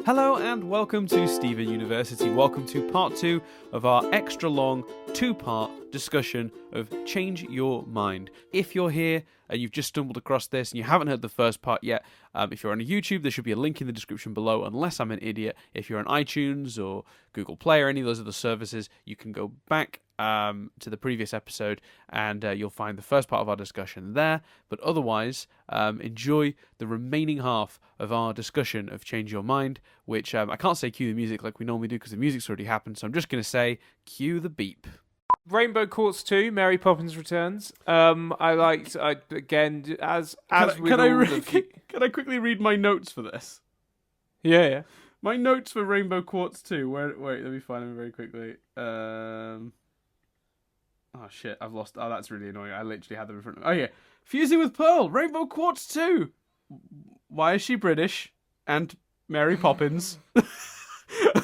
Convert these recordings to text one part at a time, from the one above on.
Hello and welcome to Stephen University. Welcome to part 2 of our extra long 2-part discussion of Change Your Mind. If you're here and you've just stumbled across this and you haven't heard the first part yet, if you're on YouTube, there should be a link in the description below, unless I'm an idiot. If you're on iTunes or Google Play or any of those other services, you can go back to the previous episode and you'll find the first part of our discussion there. But otherwise, enjoy the remaining half of our discussion of Change Your Mind, which I can't say cue the music like we normally do because the music's already happened, so I'm just going to say cue the beep. Rainbow Quartz 2, Mary Poppins Returns. Can I quickly read my notes for this? Yeah. My notes for Rainbow Quartz 2. Wait, let me find them very quickly. Oh shit, I've lost. Oh, that's really annoying. I literally had them in front of me. Oh yeah, fusing with Pearl, Rainbow Quartz 2. Why is she British? And Mary Poppins.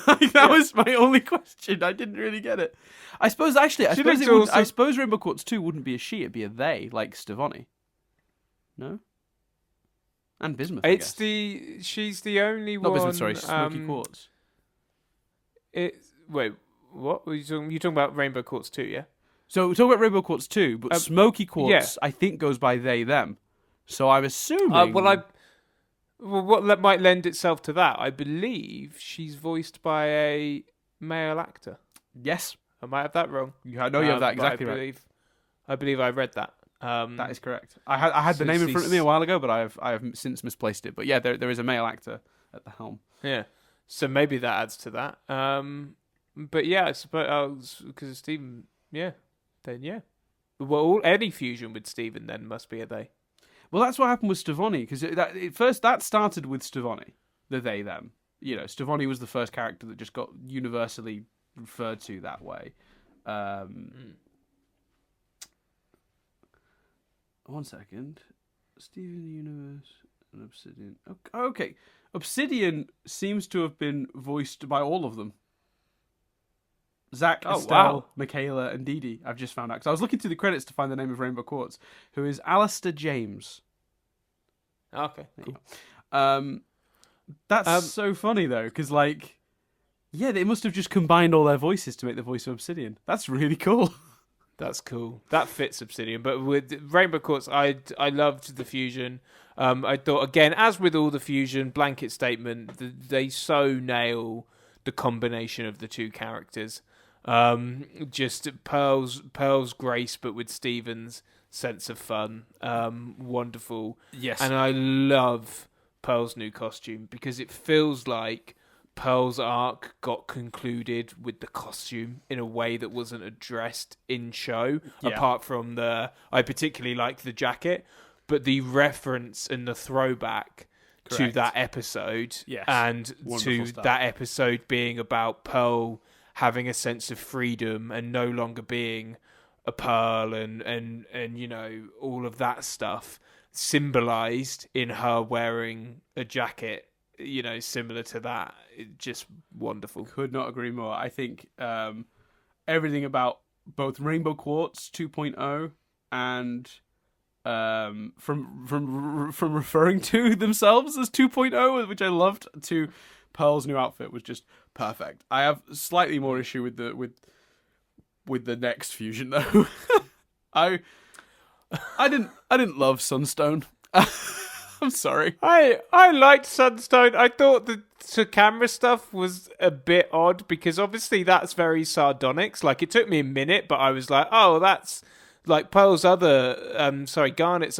That was my only question. I didn't really get it. I suppose Rainbow Quartz 2 wouldn't be a she, it'd be a they, like Stevonnie. No? And Bismuth, I guess. She's the only one... Not Bismuth, sorry, Smoky Quartz. Wait, what? You're talking about Rainbow Quartz 2, yeah? So we're talking about Rainbow Quartz 2, but Smoky Quartz, I think, goes by they, them. So I'm assuming... what might lend itself to that? I believe she's voiced by a male actor. Yes. I might have that wrong. I know you have that exactly right. I believe I read that. That is correct. I had the name in front of me a while ago, but I have since misplaced it. But yeah, there is a male actor at the helm. Yeah. So maybe that adds to that. But yeah, I suppose because of Stephen, yeah. Then yeah. Well, any fusion with Stephen then must be a they. Well, that's what happened with Stevonnie, because that started with Stevonnie, the they, them. You know, Stevonnie was the first character that just got universally referred to that way. 1 second. Steven Universe and Obsidian. Okay. Obsidian seems to have been voiced by all of them. Zach, Estelle, Michaela, and Dee Dee, I've just found out. Because I was looking through the credits to find the name of Rainbow Quartz, who is Alistair James. Okay, cool. That's so funny, though, because, they must have just combined all their voices to make the voice of Obsidian. That's really cool. That's cool. That fits Obsidian. But with Rainbow Quartz, I loved the fusion. I thought, again, as with all the fusion, blanket statement, they so nail the combination of the two characters. Just Pearl's grace, but with Stephen's sense of fun. Wonderful. Yes. And I love Pearl's new costume because it feels like Pearl's arc got concluded with the costume in a way that wasn't addressed in show. Yeah. Apart from I particularly like the jacket, but the reference and the throwback to that episode, yes. And wonderful to stuff. That episode being about Pearl having a sense of freedom and no longer being a Pearl and you know, all of that stuff symbolized in her wearing a jacket, you know, similar to that. Just wonderful. Could not agree more. I think everything about both Rainbow Quartz 2.0 and from referring to themselves as 2.0, which I loved, to Pearl's new outfit was just perfect. I have slightly more issue with the next fusion though. I didn't love Sunstone. I'm sorry. I liked Sunstone. I thought the camera stuff was a bit odd because obviously that's very sardonic. Like, it took me a minute, but I was like, oh, that's like Garnet's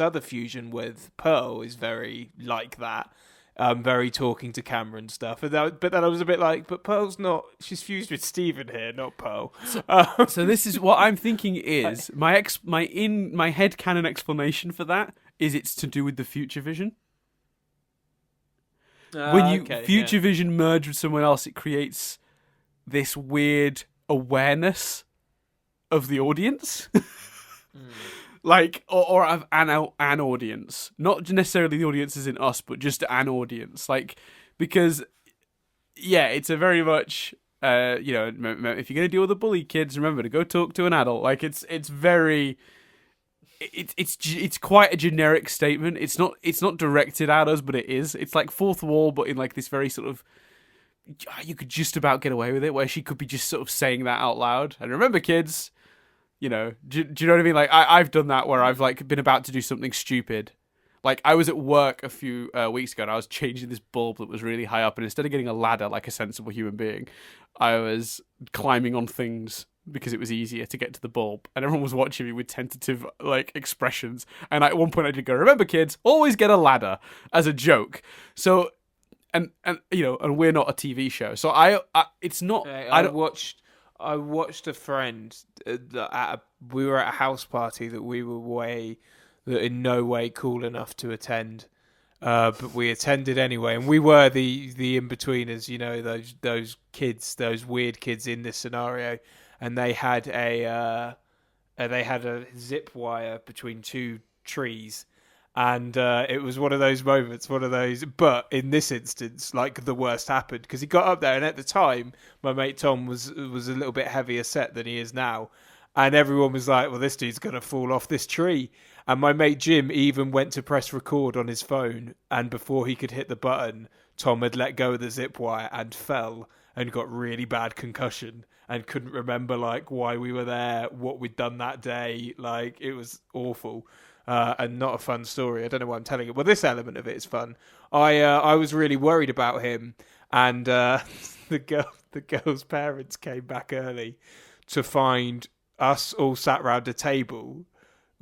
other fusion with Pearl is very like that. Very talking to camera and stuff. But then I was a bit like, but Pearl's not, she's fused with Stephen here, not Pearl. So this is what I'm thinking is, my headcanon explanation for that is it's to do with the future vision. When future vision merge with someone else, it creates this weird awareness of the audience. Like, or of an audience. Not necessarily the audience is in us, but just an audience. Like, because, yeah, it's a very much, if you're going to deal with the bully kids, remember to go talk to an adult. Like, it's very... It's quite a generic statement. It's not directed at us, but it is. It's like fourth wall, but in like this very sort of you could just about get away with it, where she could be just sort of saying that out loud. And remember, kids, do you know what I mean? Like, I've done that where I've like been about to do something stupid. Like, I was at work a few weeks ago, and I was changing this bulb that was really high up, and instead of getting a ladder like a sensible human being, I was climbing on things because it was easier to get to the bulb, and everyone was watching me with tentative like expressions. And at one point I did go, remember, kids, always get a ladder, as a joke. So, and we're not a TV show, so it's not. I watched a friend we were at a house party that we were in no way cool enough to attend, but we attended anyway, and we were the in-betweeners, those kids, those weird kids in this scenario, and they had a zip wire between two trees, and it was one of those moments, but in this instance, like, the worst happened, because he got up there, and at the time, my mate Tom was a little bit heavier set than he is now, and everyone was like, well, this dude's going to fall off this tree. And my mate Jim even went to press record on his phone, and before he could hit the button, Tom had let go of the zip wire and fell and got really bad concussion and couldn't remember like why we were there, what we'd done that day. Like, it was awful and not a fun story. I don't know why I'm telling it. Well, this element of it is fun. I was really worried about him, and the girl's parents came back early to find us all sat round a table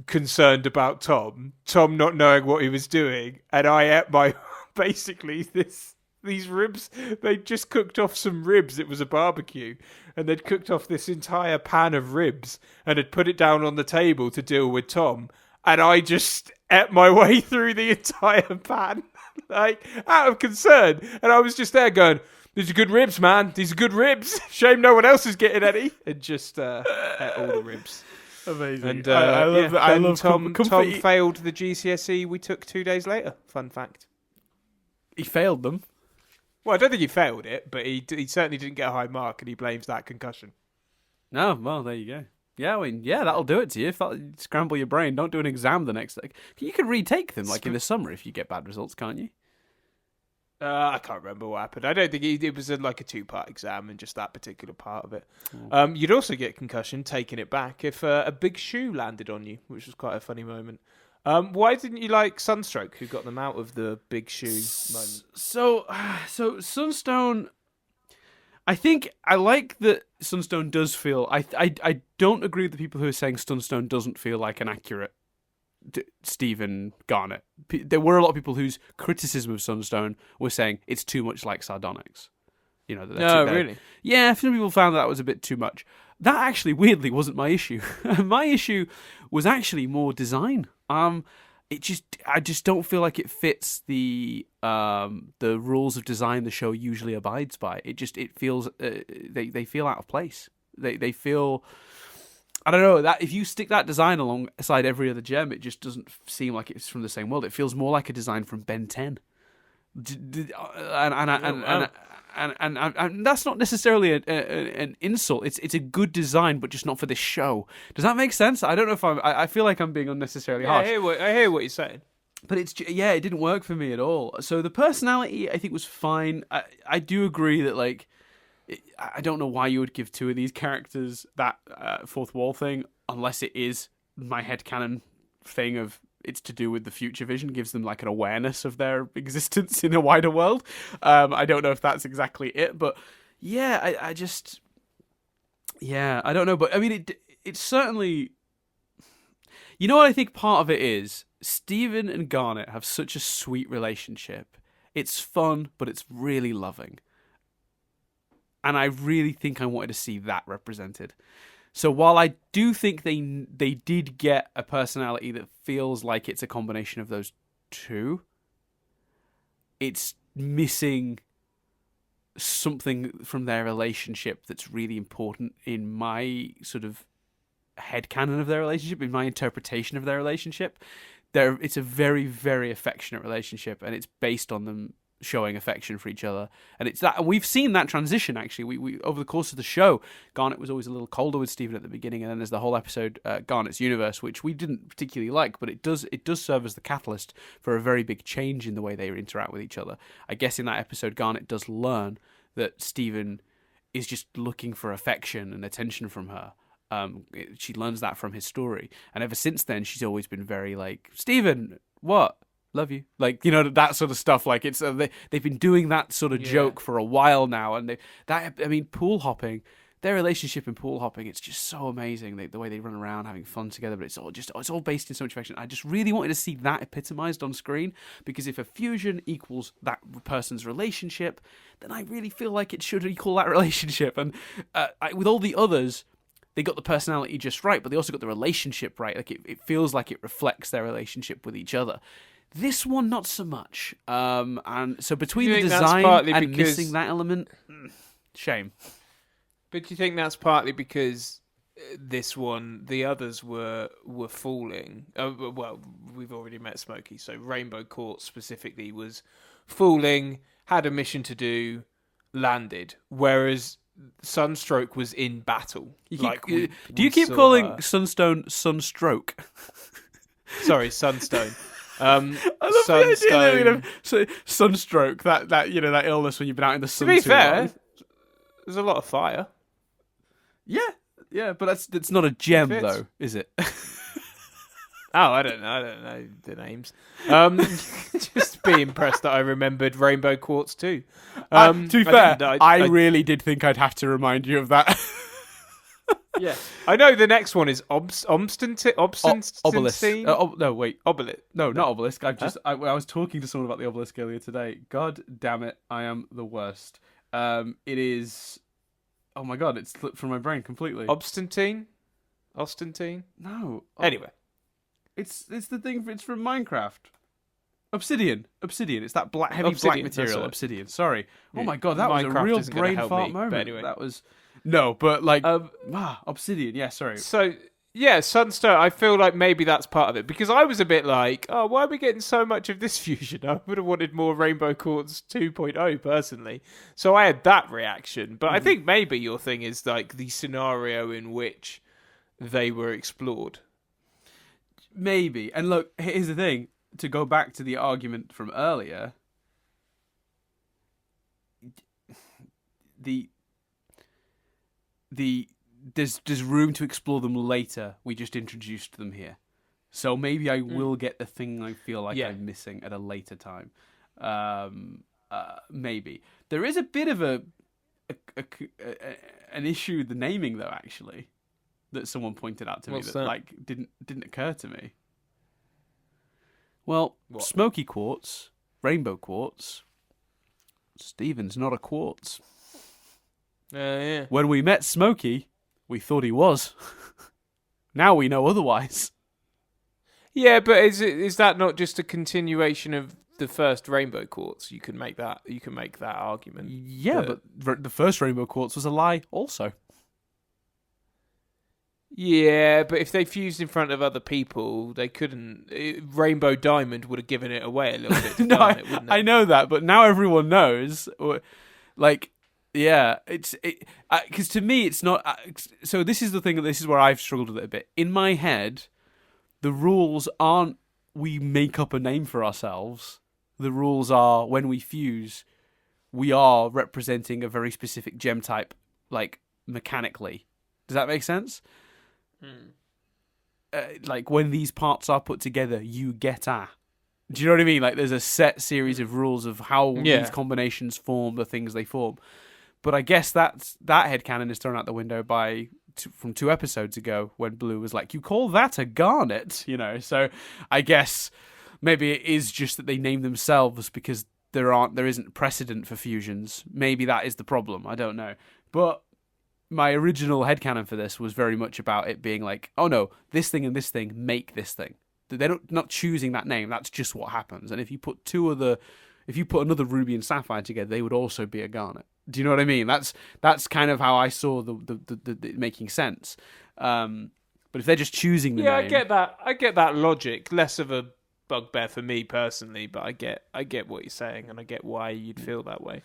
concerned about Tom not knowing what he was doing, and I ate my basically these ribs. They'd just cooked off some ribs. It was a barbecue, and they'd cooked off this entire pan of ribs and had put it down on the table to deal with Tom, and I just ate my way through the entire pan like, out of concern, and I was just there going, these are good ribs, man, these are good ribs, shame no one else is getting any, and just ate all the ribs. Amazing. And I love that. I love Tom failed the GCSE we took 2 days later. Fun fact. He failed them. Well, I don't think he failed it, but he certainly didn't get a high mark, and he blames that concussion. No, well, there you go. Yeah, I mean, that'll do it to you. If that scramble your brain, don't do an exam the next day. You can retake them, like in the summer, if you get bad results, can't you? I can't remember what happened. I don't think it was like a 2-part exam, and just that particular part of it. You'd also get concussion taking it back if a big shoe landed on you, which was quite a funny moment. Why didn't you like Sunstroke, who got them out of the big shoe moment? So Sunstone, I think I like that Sunstone does feel. I don't agree with the people who are saying Sunstone doesn't feel like an accurate Stephen Garnet. There were a lot of people whose criticism of Sunstone were saying it's too much like Sardonyx. Really? Yeah, some people found that was a bit too much. That actually, weirdly, wasn't my issue. My issue was actually more design. I just don't feel like it fits the rules of design the show usually abides by. It feels they feel out of place. They feel. I don't know, that if you stick that design alongside every other gem, it just doesn't seem like it's from the same world. It feels more like a design from Ben 10. And that's not necessarily an insult. It's a good design, but just not for this show. Does that make sense? I don't know if I feel like I'm being unnecessarily harsh. I hear what you're saying. But it didn't work for me at all. So the personality, I think, was fine. I do agree that, like, I don't know why you would give two of these characters that fourth wall thing, unless it is my headcanon thing of it's to do with the future vision, gives them like an awareness of their existence in a wider world. I don't know if that's exactly it, but yeah, I don't know. But I mean, it's certainly, you know what I think part of it is? Stephen and Garnet have such a sweet relationship. It's fun, but it's really loving. And I really think I wanted to see that represented. So while I do think they did get a personality that feels like it's a combination of those two, it's missing something from their relationship that's really important in my sort of headcanon of their relationship, in my interpretation of their relationship. It's a very, very affectionate relationship, and it's based on them showing affection for each other, and it's that. And we've seen that transition actually. We over the course of the show, Garnet was always a little colder with Stephen at the beginning, and then there's the whole episode Garnet's Universe, which we didn't particularly like, but it does serve as the catalyst for a very big change in the way they interact with each other. I guess in that episode, Garnet does learn that Stephen is just looking for affection and attention from her. She learns that from his story, and ever since then, she's always been very like, Stephen, what? Love you, like, you know, that sort of stuff. Like, it's they've been doing that sort of joke for a while now, and pool hopping. Their relationship in pool hopping, it's just so amazing. The way they run around having fun together, but it's all based in so much affection. I just really wanted to see that epitomized on screen, because if a fusion equals that person's relationship, then I really feel like it should equal that relationship. And with all the others, they got the personality just right, but they also got the relationship right. Like it feels like it reflects their relationship with each other. This one, not so much. And so between the design and missing that element, shame. But do you think that's partly because this one, the others were fooling? Well, we've already met Smokey, so Rainbow Quartz specifically was fooling, had a mission to do, landed. Whereas Sunstroke was in battle. Do you keep calling Sunstone Sunstroke? Sorry, Sunstone. I love the idea that sunstroke, that that illness when you've been out in the sun. To be fair, long. There's a lot of fire. Yeah, but it's not a gem though, is it? I don't know the names. Just be impressed that I remembered Rainbow Quartz too. To be fair, I really did think I'd have to remind you of that. Yeah, I know the next one is Obelisk. No, wait, Obelisk. No, not Obelisk. I was talking to someone about the Obelisk earlier today. God damn it, I am the worst. It is. Oh my god, it slipped from my brain completely. Ostentine. No. Anyway, it's the thing. It's from Minecraft. Obsidian. It's that heavy black material. Obsidian. Sorry. Oh my god, that was a real brain fart moment. But anyway, that was. No, but like Obsidian. Yeah, sorry. So yeah, Sunstone. I feel like maybe that's part of it, because I was a bit like, oh, why are we getting so much of this fusion? I would have wanted more Rainbow Quartz 2.0 personally. So I had that reaction. But I think maybe your thing is like the scenario in which they were explored. Maybe. And look, here's the thing. To go back to the argument from earlier, there's room to explore them later. We just introduced them here, so maybe I will get the thing I feel like I'm missing at a later time. Maybe there is a bit of an issue with the naming though. Actually, that someone pointed out to me that like didn't occur to me. Well, Smoky Quartz, Rainbow Quartz. Stephen's not a quartz. Yeah. When we met Smokey, we thought he was. Now we know otherwise. Yeah, but is that not just a continuation of the first Rainbow Quartz? You can make that argument. Yeah, but the first Rainbow Quartz was a lie also. Yeah, but if they fused in front of other people, they couldn't. Rainbow Diamond would have given it away a little bit. No, I know that, but now everyone knows. Like, yeah, because to me it's not. So this is the thing. This is where I've struggled with it a bit. In my head, the rules aren't we make up a name for ourselves. The rules are when we fuse, we are representing a very specific gem type, like mechanically. Does that make sense? Like when these parts are put together, you get a. Do you know what I mean? Like there's a set series of rules of how these combinations form the things they form. But I guess that headcanon is thrown out the window from 2 episodes ago when Blue was like, "You call that a garnet?" You know. So I guess maybe it is just that they name themselves because there isn't precedent for fusions. Maybe that is the problem. I don't know, but. My original headcanon for this was very much about it being like, oh no, this thing and this thing make this thing. They're not choosing that name. That's just what happens. And if you put another ruby and sapphire together, they would also be a garnet. Do you know what I mean? That's kind of how I saw the making sense. But if they're just choosing the name, I get that logic. Less of a bugbear for me personally, but I get what you're saying, and I get why you'd feel that way.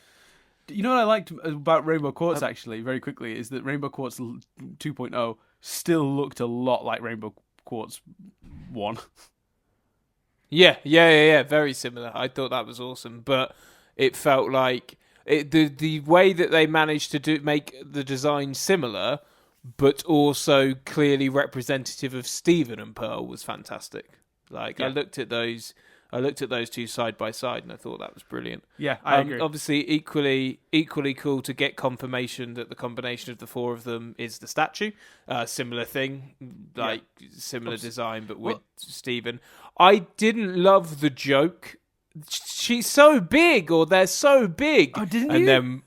You know what I liked about Rainbow Quartz, actually, very quickly, is that Rainbow Quartz 2.0 still looked a lot like Rainbow Quartz 1. Yeah, very similar. I thought that was awesome, but it felt like the way that they managed to make the design similar, but also clearly representative of Stephen and Pearl was fantastic. Like, I looked at those two side by side, and I thought that was brilliant. Yeah, I agree. Obviously, equally cool to get confirmation that the combination of the four of them is the statue. Similar thing, similar design, but with Stephen. I didn't love the joke. She's so big, or they're so big. Oh, didn't you? And then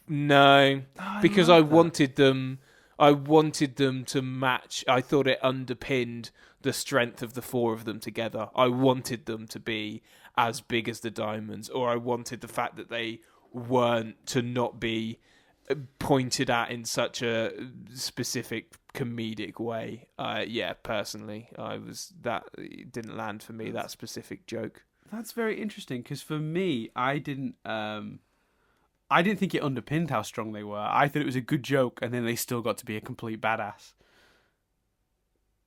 no, because I wanted them to match. I thought it underpinned the strength of the four of them together. I wanted them to be as big as the diamonds, or I wanted the fact that they weren't to not be pointed at in such a specific comedic way. Personally, it didn't land for me, that specific joke. That's very interesting, because for me, I didn't think it underpinned how strong they were. I thought it was a good joke, and then they still got to be a complete badass.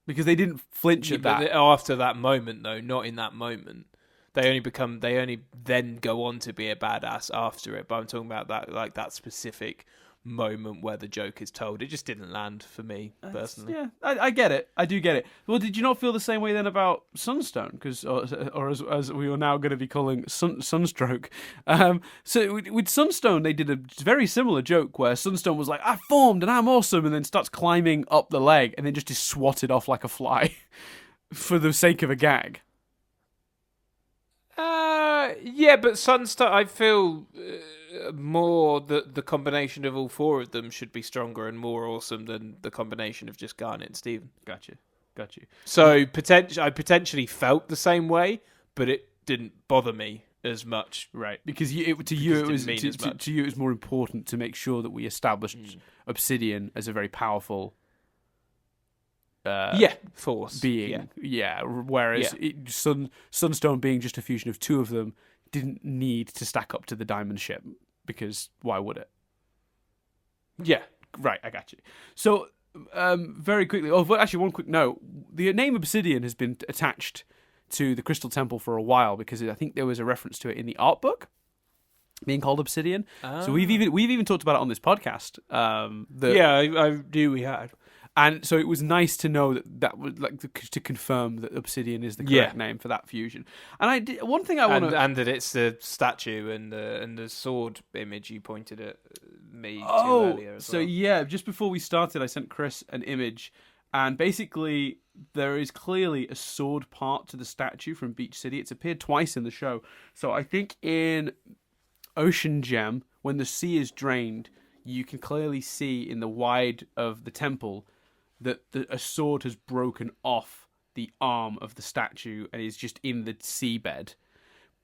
Because they didn't flinch at that. After that moment, though, not in that moment. They only then go on to be a badass after it. But I'm talking about that specific moment where the joke is told. It just didn't land for me, personally. Yeah, I get it. I do get it. Well, did you not feel the same way then about Sunstone? Or as we are now going to be calling Sunstroke. So with Sunstone, they did a very similar joke where Sunstone was like, I formed and I'm awesome, and then starts climbing up the leg and then just is swatted off like a fly for the sake of a gag. But Sunstone, I feel more that the combination of all four of them should be stronger and more awesome than the combination of just Garnet and Stephen. Got you. So I potentially felt the same way, but it didn't bother me as much. Right, because to you it was more important to make sure that we established Obsidian as a very powerful force being. Yeah. Whereas Sunstone being just a fusion of two of them didn't need to stack up to the diamond ship, because why would it? Yeah. Right, I got you. So, very quickly, actually one quick note. The name Obsidian has been attached to the Crystal Temple for a while, because I think there was a reference to it in the art book being called Obsidian. So we've even talked about it on this podcast. I knew we had. And so it was nice to know that was to confirm that Obsidian is the correct name for that fusion. And one thing I want to, and that it's the statue and the sword image you pointed at me to earlier as well. So just before we started, I sent Chris an image, and basically there is clearly a sword part to the statue from Beach City. It's appeared twice in the show. So I think in Ocean Gem, when the sea is drained, you can clearly see in the wide of the temple that a sword has broken off the arm of the statue and is just in the seabed.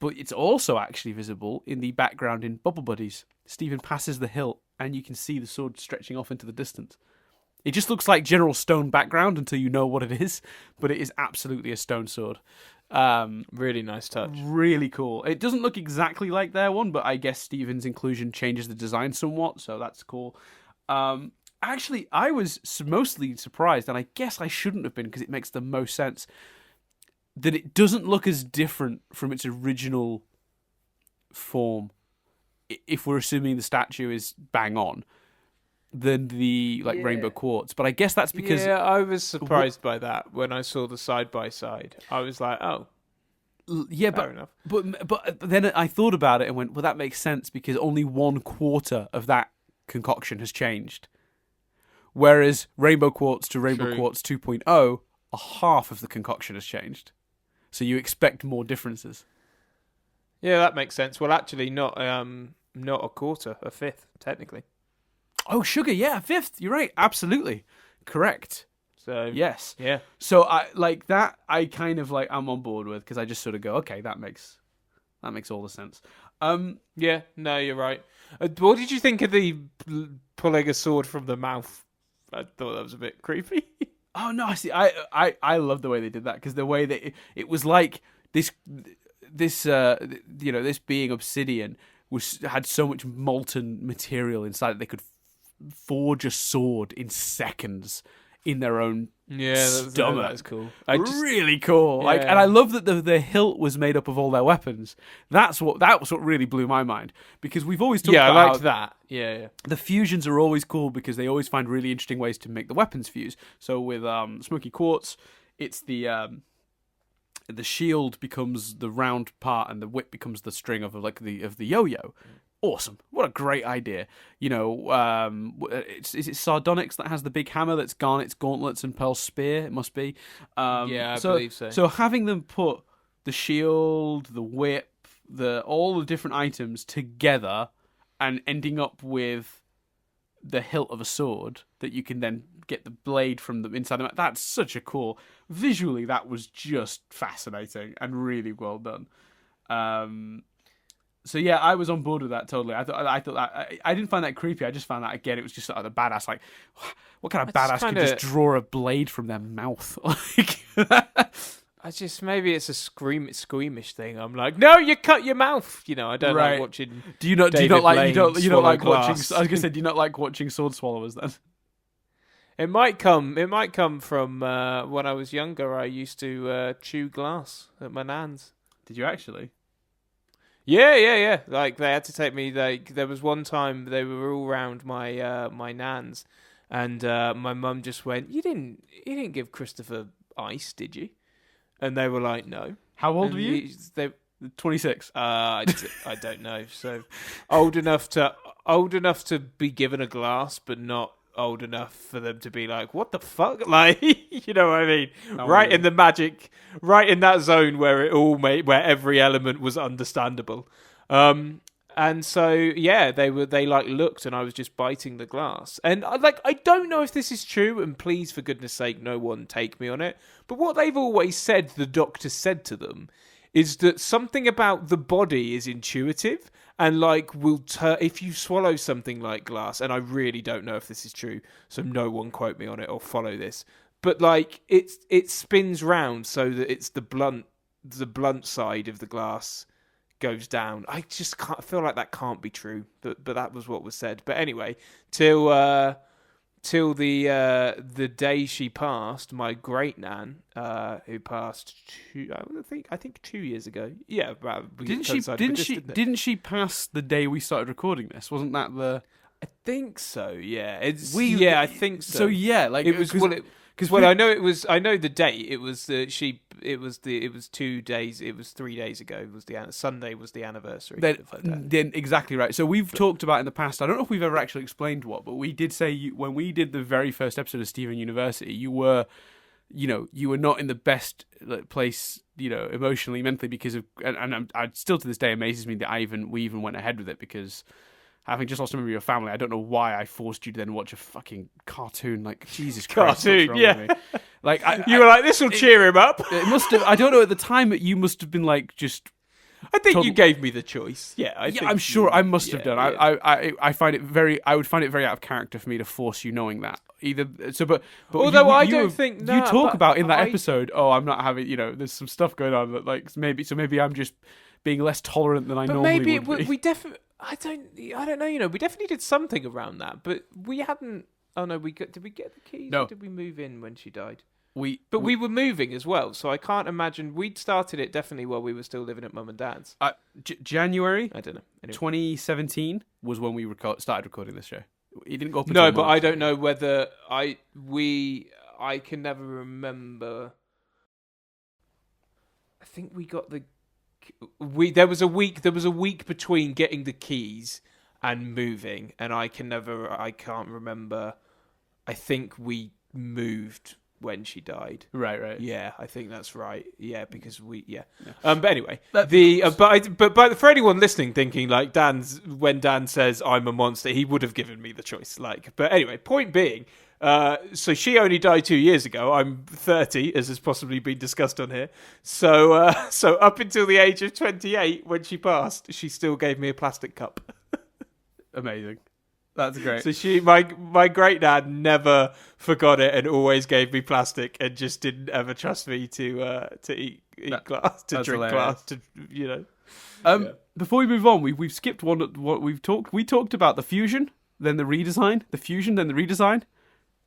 But it's also actually visible in the background in Bubble Buddies. Stephen passes the hilt and you can see the sword stretching off into the distance. It just looks like general stone background until you know what it is, but it is absolutely a stone sword. Really nice touch. Really cool. It doesn't look exactly like their one, but I guess Stephen's inclusion changes the design somewhat, so that's cool. Actually, I was mostly surprised, and I guess I shouldn't have been because it makes the most sense, that it doesn't look as different from its original form, if we're assuming the statue is bang on, than the Rainbow Quartz. But I guess that's because... Yeah, I was surprised by that when I saw the side-by-side. I was like, oh, yeah, fair enough. But then I thought about it and went, well, that makes sense because only 1/4 of that concoction has changed. Whereas Rainbow Quartz to Rainbow Quartz 2.0, a half of the concoction has changed. So you expect more differences. Yeah, that makes sense. Well, actually, not a quarter, a fifth, technically. Oh, sugar, yeah, a fifth. You're right. Absolutely. Correct. So yes. Yeah. So I kind of I'm on board with, because I just sort of go, okay, that makes all the sense. Yeah, no, you're right. What did you think of the pulling a sword from the mouth? I thought that was a bit creepy. Oh no, I see. I love the way they did that, because the way that it was like this being obsidian had so much molten material inside that they could forge a sword in seconds. in their own stomach. That's cool. Really cool. Yeah. Like, and I love that the hilt was made up of all their weapons. That was what really blew my mind, because we've always talked about I liked how that. Yeah. the fusions are always cool because they always find really interesting ways to make the weapons fuse. So with Smoky Quartz, it's the shield becomes the round part and the whip becomes the string of the yo-yo. Awesome. What a great idea. You know, is it Sardonyx that has the big hammer that's Garnet's gauntlets and Pearl's spear? It must be. I believe so. So having them put the shield, the whip, all the different items together and ending up with the hilt of a sword that you can then get the blade from the inside the map. That's such a cool... Visually, that was just fascinating and really well done. So yeah, I was on board with that totally. I thought that I didn't find that creepy. I just found that again, it was just sort of the badass. Like, what kind of badass could just draw a blade from their mouth? Maybe it's a squeamish thing. I'm like, no, you cut your mouth. You know, I don't like watching. Do you not like watching? I was gonna say, do you not like watching sword swallowers then? It might come from when I was younger. I used to chew glass at my nan's. Did you actually? Yeah. Like, they had to take me. Like, there was one time they were all round my my nan's, and my mum just went, "You didn't give Christopher ice, did you?" And they were like, "No." How old were you? 26. I don't know. So old enough to be given a glass, but not old enough for them to be like, what the fuck? Like, you know what I mean? In the magic, right in that zone where where every element was understandable. And so, yeah, they looked, and I was just biting the glass. And I don't know if this is true, and please, for goodness sake, no one take me on it. But what they've always said, the doctor said to them, is that something about the body is intuitive, and if you swallow something like glass, and I really don't know if this is true, so no one quote me on it or follow this, but it spins round so that it's the blunt side of the glass goes down. I just can't feel like that can't be true, but that was what was said. But anyway, till the day she passed, my great nan, who passed I think 2 years ago. Yeah, didn't she pass the day we started recording this? Wasn't that the? I think so. Yeah, I think so. So yeah, like it was. I know it was. I know the date. It was It was 2 days. It was 3 days ago. It was Sunday was the anniversary. Then exactly right. So we've talked about in the past. I don't know if we've ever actually explained what, but we did say when we did the very first episode of Steven University, you were not in the best place, emotionally, mentally, because of, and I still to this day amazes me that we even went ahead with it, because having just lost a member of your family, I don't know why I forced you to then watch a fucking cartoon. Like, Jesus Christ, what's wrong with me? Like, you were like, this will cheer him up. It must have. I don't know. At the time, you must have been like, just. I think you gave me the choice. Yeah, I'm sure I must have done. Yeah. I find it very. I would find it very out of character for me to force you knowing that. But although I don't think you talk about in that episode. Oh, I'm not having. There's some stuff going on that maybe I'm just being less tolerant than I normally would be. We definitely. I don't know. We definitely did something around that, but we hadn't. Oh no, did we get the keys? No. Or did we move in when she died? We were moving as well, so I can't imagine we'd started it definitely while we were still living at Mum and Dad's. January. I don't know. Anyway. 2017 was when we started recording this show. It didn't go up. No, but I don't know whether I can never remember. I think we got there was a week between getting the keys and moving, and I can't remember. I think we moved when she died. Right. Yeah, I think that's right. Yeah, because But anyway, but for anyone listening thinking like when Dan says I'm a monster, he would have given me the choice. But anyway, point being, so she only died 2 years ago. I'm 30, as has possibly been discussed on here. So up until the age of 28, when she passed, she still gave me a plastic cup. Amazing. That's great. So my great dad never forgot it and always gave me plastic and just didn't ever trust me to eat glass, to drink hilarious. glass, Before we move on, we've skipped what we've talked. We talked about the fusion, then the redesign, the fusion, then the redesign.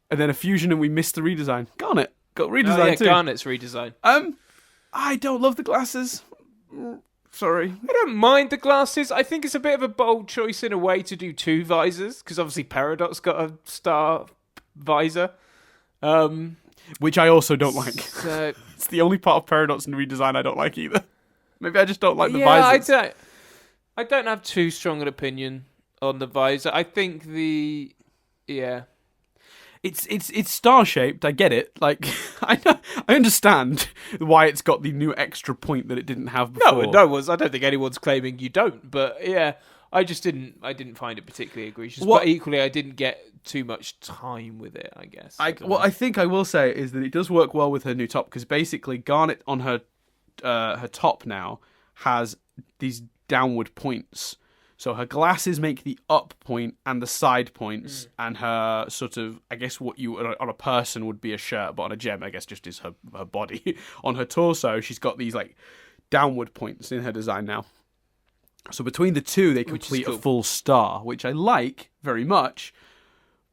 and then a fusion, and we missed the redesign. Garnet got redesigned too. Garnet's redesign. I don't love the glasses. Sorry. I don't mind the glasses. I think it's a bit of a bold choice in a way to do 2 visors, because obviously Peridot's got a star visor. Which I also don't like. So, it's the only part of Peridot's redesign I don't like either. Maybe I just don't like the visors. I don't have too strong an opinion on the visor. I think It's star shaped. I get it. Like I understand why it's got the new extra point that it didn't have before. No, I don't think anyone's claiming you don't. But yeah, I didn't find it particularly egregious. But equally, I didn't get too much time with it, I guess. I think I will say is that it does work well with her new top, because basically Garnet on her top now has these downward points. So her glasses make the up point and the side points, and her sort of, I guess what you on a person would be a shirt, but on a gem, I guess just is her body. On her torso, she's got these like downward points in her design now. So between the two, they complete a full star, which I like very much.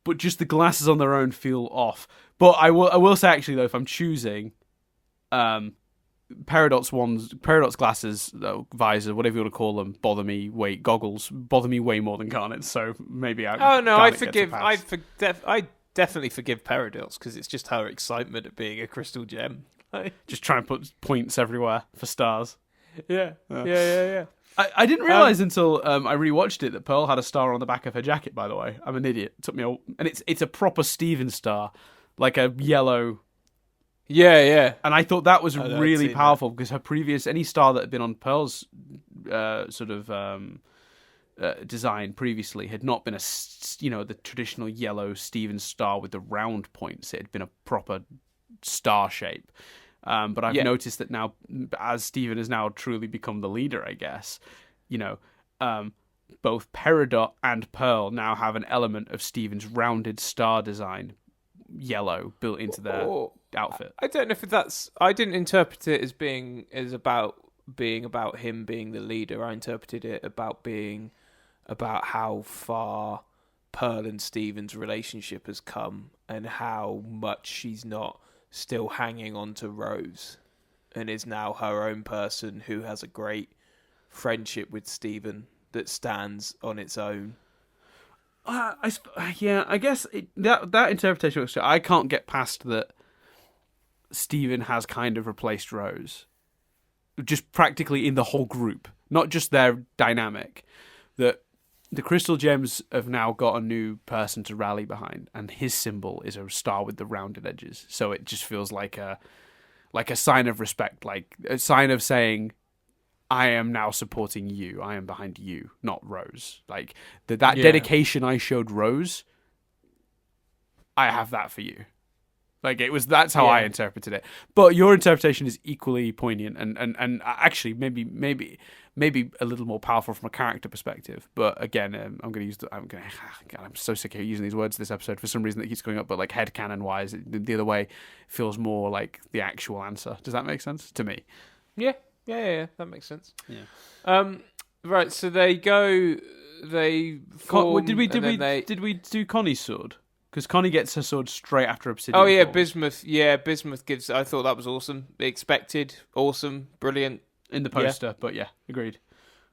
But just the glasses on their own feel off. But I will say actually though, if I'm choosing, Peridot's glasses, visor, whatever you want to call them, goggles bother me way more than Garnet's. So maybe I. Oh no, I definitely forgive Peridot's, because it's just her excitement at being a crystal gem. Just try and put points everywhere for stars. Yeah. I didn't realise until I rewatched it that Pearl had a star on the back of her jacket. By the way, I'm an idiot. It took me and it's a proper Steven star, like a yellow. Yeah. And I thought that was really powerful, because her previous any star that had been on Pearl's design previously had not been the traditional yellow Steven star with the round points. It had been a proper star shape. But I've noticed that now, as Steven has now truly become the leader, I guess, both Peridot and Pearl now have an element of Steven's rounded star design, yellow, built into their outfit. I don't know if I didn't interpret it as about him being the leader. I interpreted it about how far Pearl and Steven's relationship has come, and how much she's not still hanging on to Rose, and is now her own person who has a great friendship with Steven that stands on its own. I guess that interpretation works too. I can't get past that Steven has kind of replaced Rose, just practically in the whole group, not just their dynamic. That the crystal gems have now got a new person to rally behind, and his symbol is a star with the rounded edges. So it just feels like a sign of respect, like a sign of saying, I am now supporting you. I am behind you, not Rose. Like that dedication I showed Rose, I have that for you. Like that's how I interpreted it. But your interpretation is equally poignant and actually maybe a little more powerful from a character perspective. But again, I'm so sick of using these words this episode. For some reason that keeps going up, but like headcanon wise, the other way feels more like the actual answer. Does that make sense to me? Yeah, that makes sense. Yeah. Right, so they go. They form, did we do Connie's sword? Because Connie gets her sword straight after Obsidian. Oh yeah, Bismuth. Yeah, Bismuth gives. I thought that was awesome. Expected, awesome, brilliant in the poster. But yeah, agreed.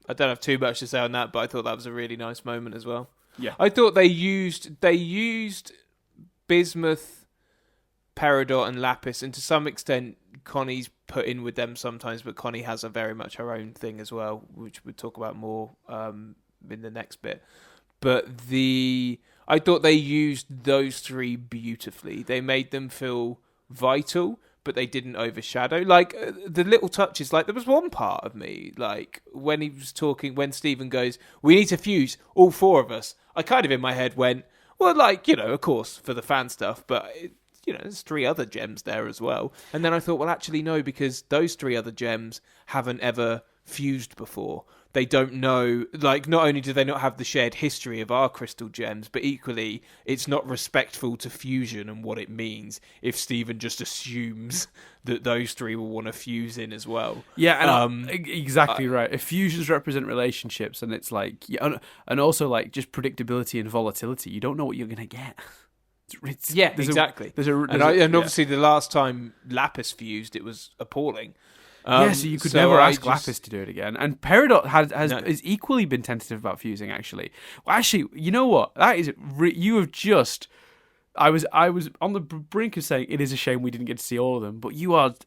I don't have too much to say on that, but I thought that was a really nice moment as well. Yeah, I thought they used Bismuth, Peridot, and Lapis, and to some extent Connie's put in with them sometimes, but Connie has a very much her own thing as well, which we'll talk about more in the next bit. But I thought they used those three beautifully. They made them feel vital, but they didn't overshadow. Like, the little touches, like, there was one part of me, like, when he was talking, when Steven goes, we need to fuse, all four of us, I kind of in my head went, well, like, of course, for the fan stuff, but, there's three other gems there as well. And then I thought, well, actually, no, because those three other gems haven't ever fused before. They don't know, like, not only do they not have the shared history of our crystal gems, but equally, it's not respectful to fusion and what it means if Steven just assumes that those three will want to fuse in as well. Yeah, and exactly right. If fusions represent relationships, and it's like, and also like just predictability and volatility, you don't know what you're going to get. Exactly. And obviously the last time Lapis fused, it was appalling. So you could never ask Lapis to do it again. And Peridot has equally been tentative about fusing, actually. Well, actually, you know what? That is you have just. I was on the brink of saying it is a shame we didn't get to see all of them, but you have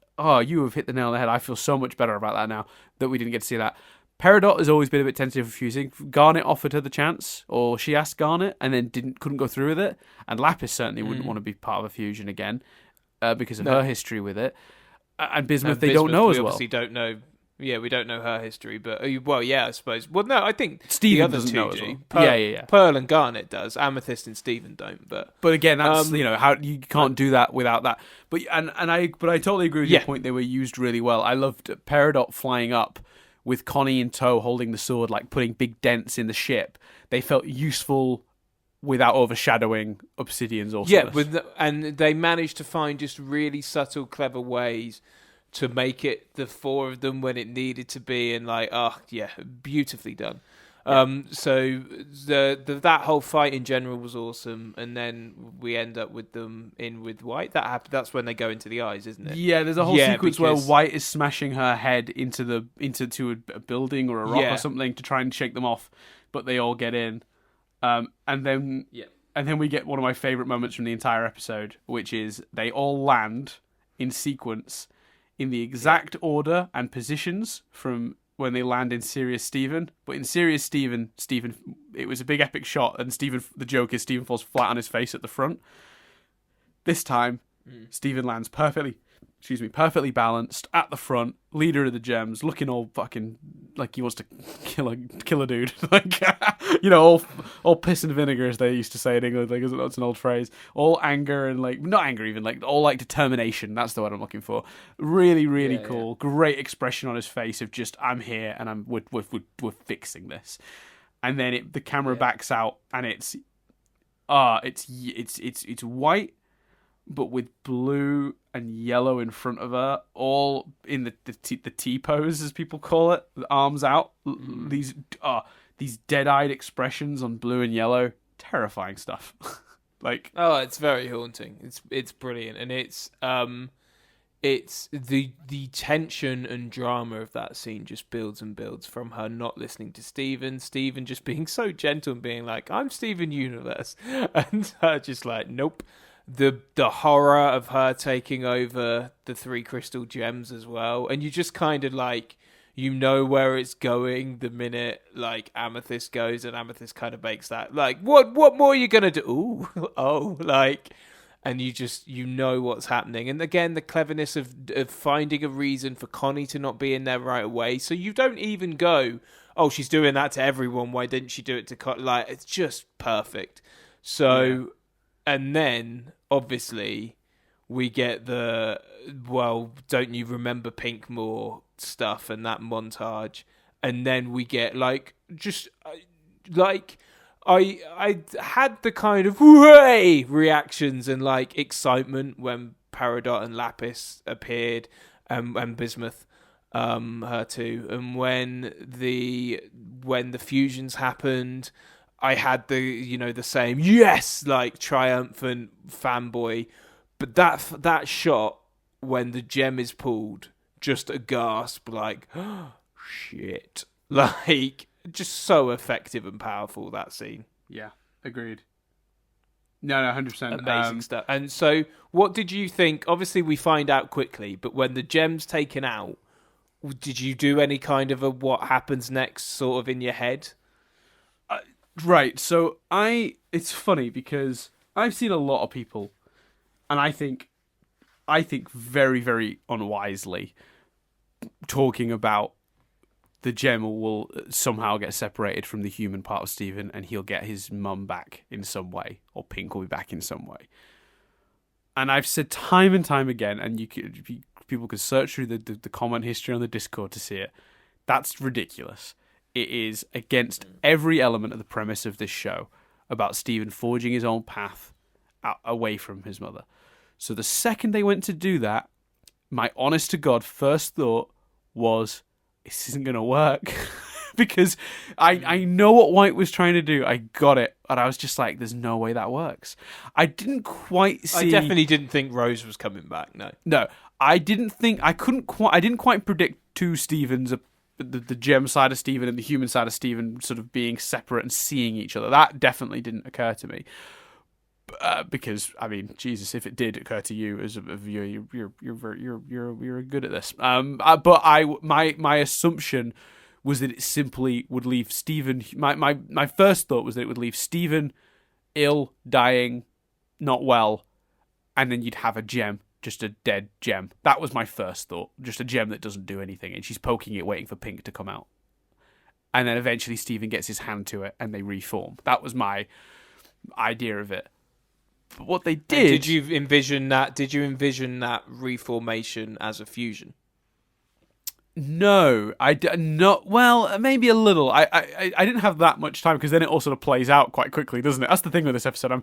hit the nail on the head. I feel so much better about that now that we didn't get to see that. Peridot has always been a bit tentative for fusing. Garnet offered her the chance, or she asked Garnet, and then couldn't go through with it. And Lapis certainly wouldn't want to be part of a fusion again because of her history with it. And Bismuth, they don't know as well. Obviously, don't know. Yeah, we don't know her history, but I suppose. Well, no, I think Steven the other doesn't two know do. as well. Pearl and Garnet does. Amethyst and Steven don't. But again, that's how you can't do that without that. But I totally agree with your point. They were used really well. I loved Peridot flying up with Connie in tow, holding the sword, like putting big dents in the ship. They felt useful without overshadowing Obsidian's awesomeness. And they managed to find just really subtle, clever ways to make it the four of them when it needed to be, and beautifully done. So that whole fight in general was awesome, and then we end up with them in with White. That's when they go into the eyes, isn't it? Yeah, there's a whole sequence where White is smashing her head into a building or a rock or something to try and shake them off, but they all get in. And then we get one of my favourite moments from the entire episode, which is they all land in sequence in the exact order and positions from when they land in Serious Steven. But in Serious Steven, it was a big epic shot, and the joke is Steven falls flat on his face at the front. This time, Steven lands perfectly balanced at the front, leader of the gems, looking all fucking like he wants to kill a dude, like all piss and vinegar, as they used to say in England. Like, that's an old phrase. All anger and not anger, even like all like determination. That's the word I'm looking for. Really, really cool. Yeah. Great expression on his face of just I'm here and we're fixing this. And then the camera backs out and it's White, but with blue and yellow in front of her, all in the T pose, as people call it, the arms out. These dead-eyed expressions on blue and yellow, terrifying stuff. It's very haunting. It's brilliant, and it's the tension and drama of that scene just builds and builds, from her not listening to Steven just being so gentle and being like, I'm Steven Universe, and her just like, nope. The horror of her taking over the 3 crystal gems as well, and you just kind of like, where it's going the minute like Amethyst goes, and Amethyst kind of makes that like, what more are you gonna do? And you just what's happening. And again, the cleverness of finding a reason for Connie to not be in there right away, so you don't even go, oh, she's doing that to everyone, why didn't she do it to Connie? Like, it's just perfect. So and then, obviously, we get the, don't you remember Pink more stuff and that montage. And then we get, I had the kind of reactions and, excitement when Peridot and Lapis appeared, and Bismuth, her too. And when the fusions happened, I had the same triumphant fanboy, but that shot when the gem is pulled, just a gasp, like, oh, shit, just so effective and powerful, that scene. Yeah, agreed. No, 100%. Amazing stuff. And so, what did you think? Obviously, we find out quickly, but when the gem's taken out, did you do any kind of a what happens next sort of in your head? Right, so it's funny because I've seen a lot of people, and I think very, very unwisely, talking about the gem will somehow get separated from the human part of Steven, and he'll get his mum back in some way, or Pink will be back in some way. And I've said time and time again, and people could search through the comment history on the Discord to see it, that's ridiculous. It is against every element of the premise of this show about Steven forging his own path away from his mother. So the second they went to do that, my honest to God first thought was, this isn't going to work because I know what White was trying to do. I got it, and I was just like, "There's no way that works." I didn't quite see. I definitely didn't think Rose was coming back. No, I didn't think. I didn't quite predict two Stevens. The gem side of Steven and the human side of Steven sort of being separate and seeing each other. That definitely didn't occur to me. Because I mean, Jesus, if it did occur to you as a viewer, you're good at this. But my assumption was that it simply would leave Steven. My first thought was that it would leave Steven ill, dying, not well, and then you'd have a gem. Just a dead gem. That was my first thought. Just a gem that doesn't do anything, and she's poking it, waiting for Pink to come out. And then eventually Steven gets his hand to it, and they reform. That was my idea of it. But what they did... And did you envision that reformation as a fusion? No, I not. Well, maybe a little. I didn't have that much time, because then it all sort of plays out quite quickly, doesn't it? That's the thing with this episode.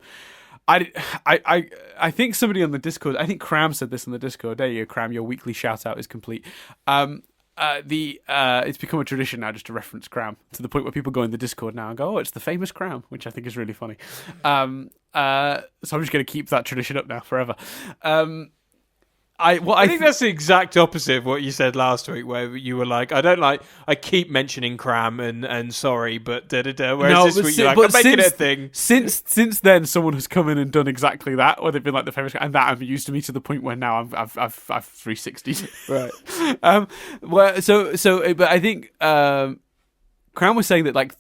I think somebody on the Discord, I think Cram said this on the Discord. There you go, Cram. Your weekly shout out is complete. It's become a tradition now just to reference Cram, to the point where people go in the Discord now and go, "Oh, it's the famous Cram," which I think is really funny. So I'm just going to keep that tradition up now forever. I think that's the exact opposite of what you said last week, where you were like, I keep mentioning Cram and sorry, but da-da-da. Whereas this week you're like, I'm making it a thing. Since then, someone has come in and done exactly that, where they've been like the famous, and that I'm used to me to the point where now I've 360'd. Right. But I think Cram was saying that like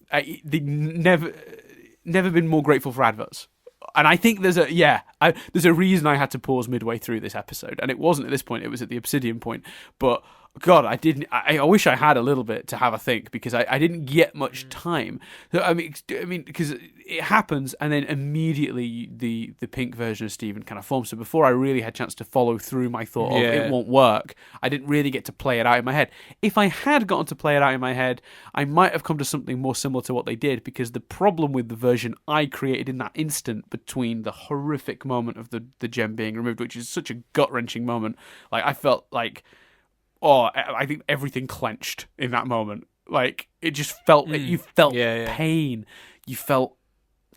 they never been more grateful for adverts. And I think there's a reason I had to pause midway through this episode, and it wasn't at this point; it was at the Obsidian point. But God, I wish I had a little bit to have a think, because I didn't get much time. So, I mean, because it happens, and then immediately the Pink version of Steven kind of forms. So before I really had a chance to follow through my thought of it won't work, I didn't really get to play it out in my head. If I had gotten to play it out in my head, I might have come to something more similar to what they did, because the problem with the version I created in that instant between the horrific moment of the gem being removed, which is such a gut-wrenching moment, like I felt like, I think everything clenched in that moment. Like, it just felt... You felt pain. You felt...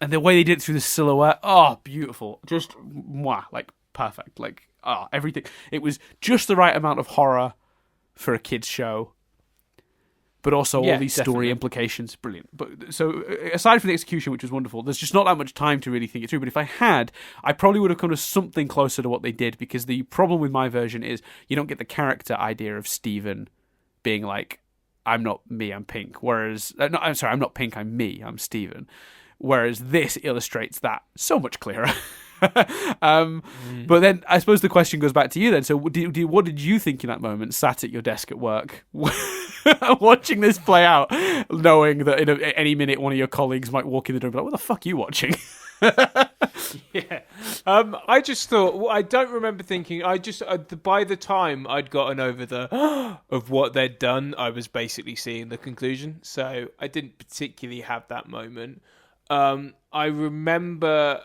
And the way they did it through the silhouette... Oh, beautiful. Just... Mwah, like, perfect. Like, everything. It was just the right amount of horror for a kid's show, but also all these story implications. Brilliant. But so, aside from the execution, which was wonderful, there's just not that much time to really think it through. But if I had, I probably would have come to something closer to what they did, because the problem with my version is you don't get the character idea of Steven being like, I'm not me, I'm Pink. Whereas, I'm not Pink, I'm me, I'm Steven. Whereas this illustrates that so much clearer. But then I suppose the question goes back to you then. So what did you think in that moment, sat at your desk at work, watching this play out, knowing that in any minute one of your colleagues might walk in the door and be like, what the fuck are you watching? I just thought, I don't remember thinking, by the time I'd gotten over the of what they'd done, I was basically seeing the conclusion. So I didn't particularly have that moment. I remember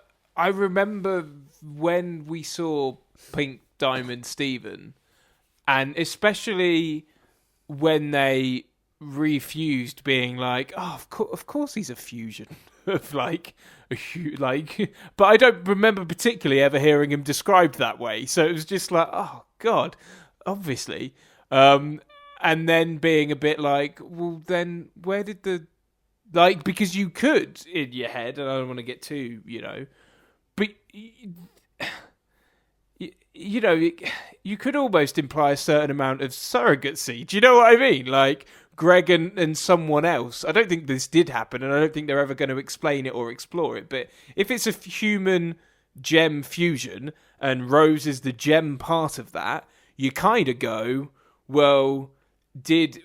when we saw Pink, Diamond, Steven, and especially when they refused, being like, "Oh, of course he's a fusion of like." But I don't remember particularly ever hearing him described that way. So it was just like, oh God, obviously. And then being a bit like, well, then where did because you could in your head, and I don't want to get too, but you could almost imply a certain amount of surrogacy. Do you know what I mean? Like Greg and someone else. I don't think this did happen, and I don't think they're ever going to explain it or explore it. But if it's a human gem fusion and Rose is the gem part of that, you kind of go, well, did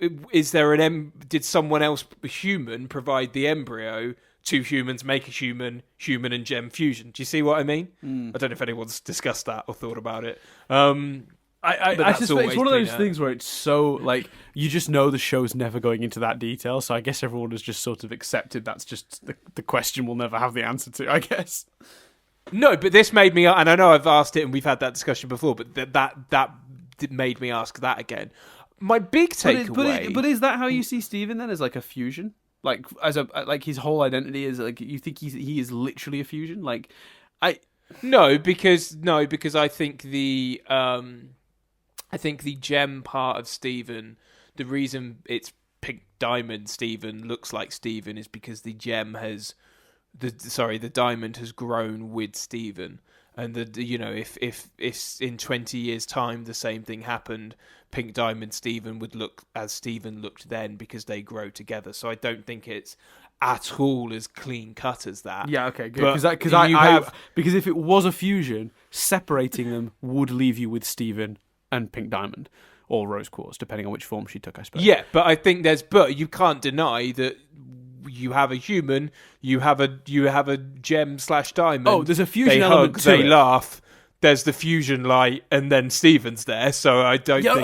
someone else, a human, provide the embryo? Two humans make a human and gem fusion. Do you see what I mean? I don't know if anyone's discussed that or thought about it. I suspect it's one of those things where it's so, like, you just know the show's never going into that detail, so I guess everyone has just sort of accepted that's just the question we'll never have the answer to, I guess. No, but this made me, and I know I've asked it and we've had that discussion before, but that made me ask that again. my big takeaway. But is that how you see Steven then, as like a fusion? Like his whole identity is like, you think he is literally a fusion? Like, No, because I think the gem part of Steven, the reason it's pink diamond Steven looks like Steven is because the diamond has grown with Steven. And if in 20 years' time the same thing happened, Pink Diamond Steven would look as Steven looked then, because they grow together. So I don't think it's at all as clean cut as that. Yeah, okay, good. Because if it was a fusion, separating them would leave you with Steven and Pink Diamond, or Rose Quartz, depending on which form she took, I suppose. Yeah, but I think but you can't deny that you have a human, you have a gem/diamond. Oh, there's a fusion they element hug, to they it. laugh. There's the fusion light, and then Steven's there. So I don't think.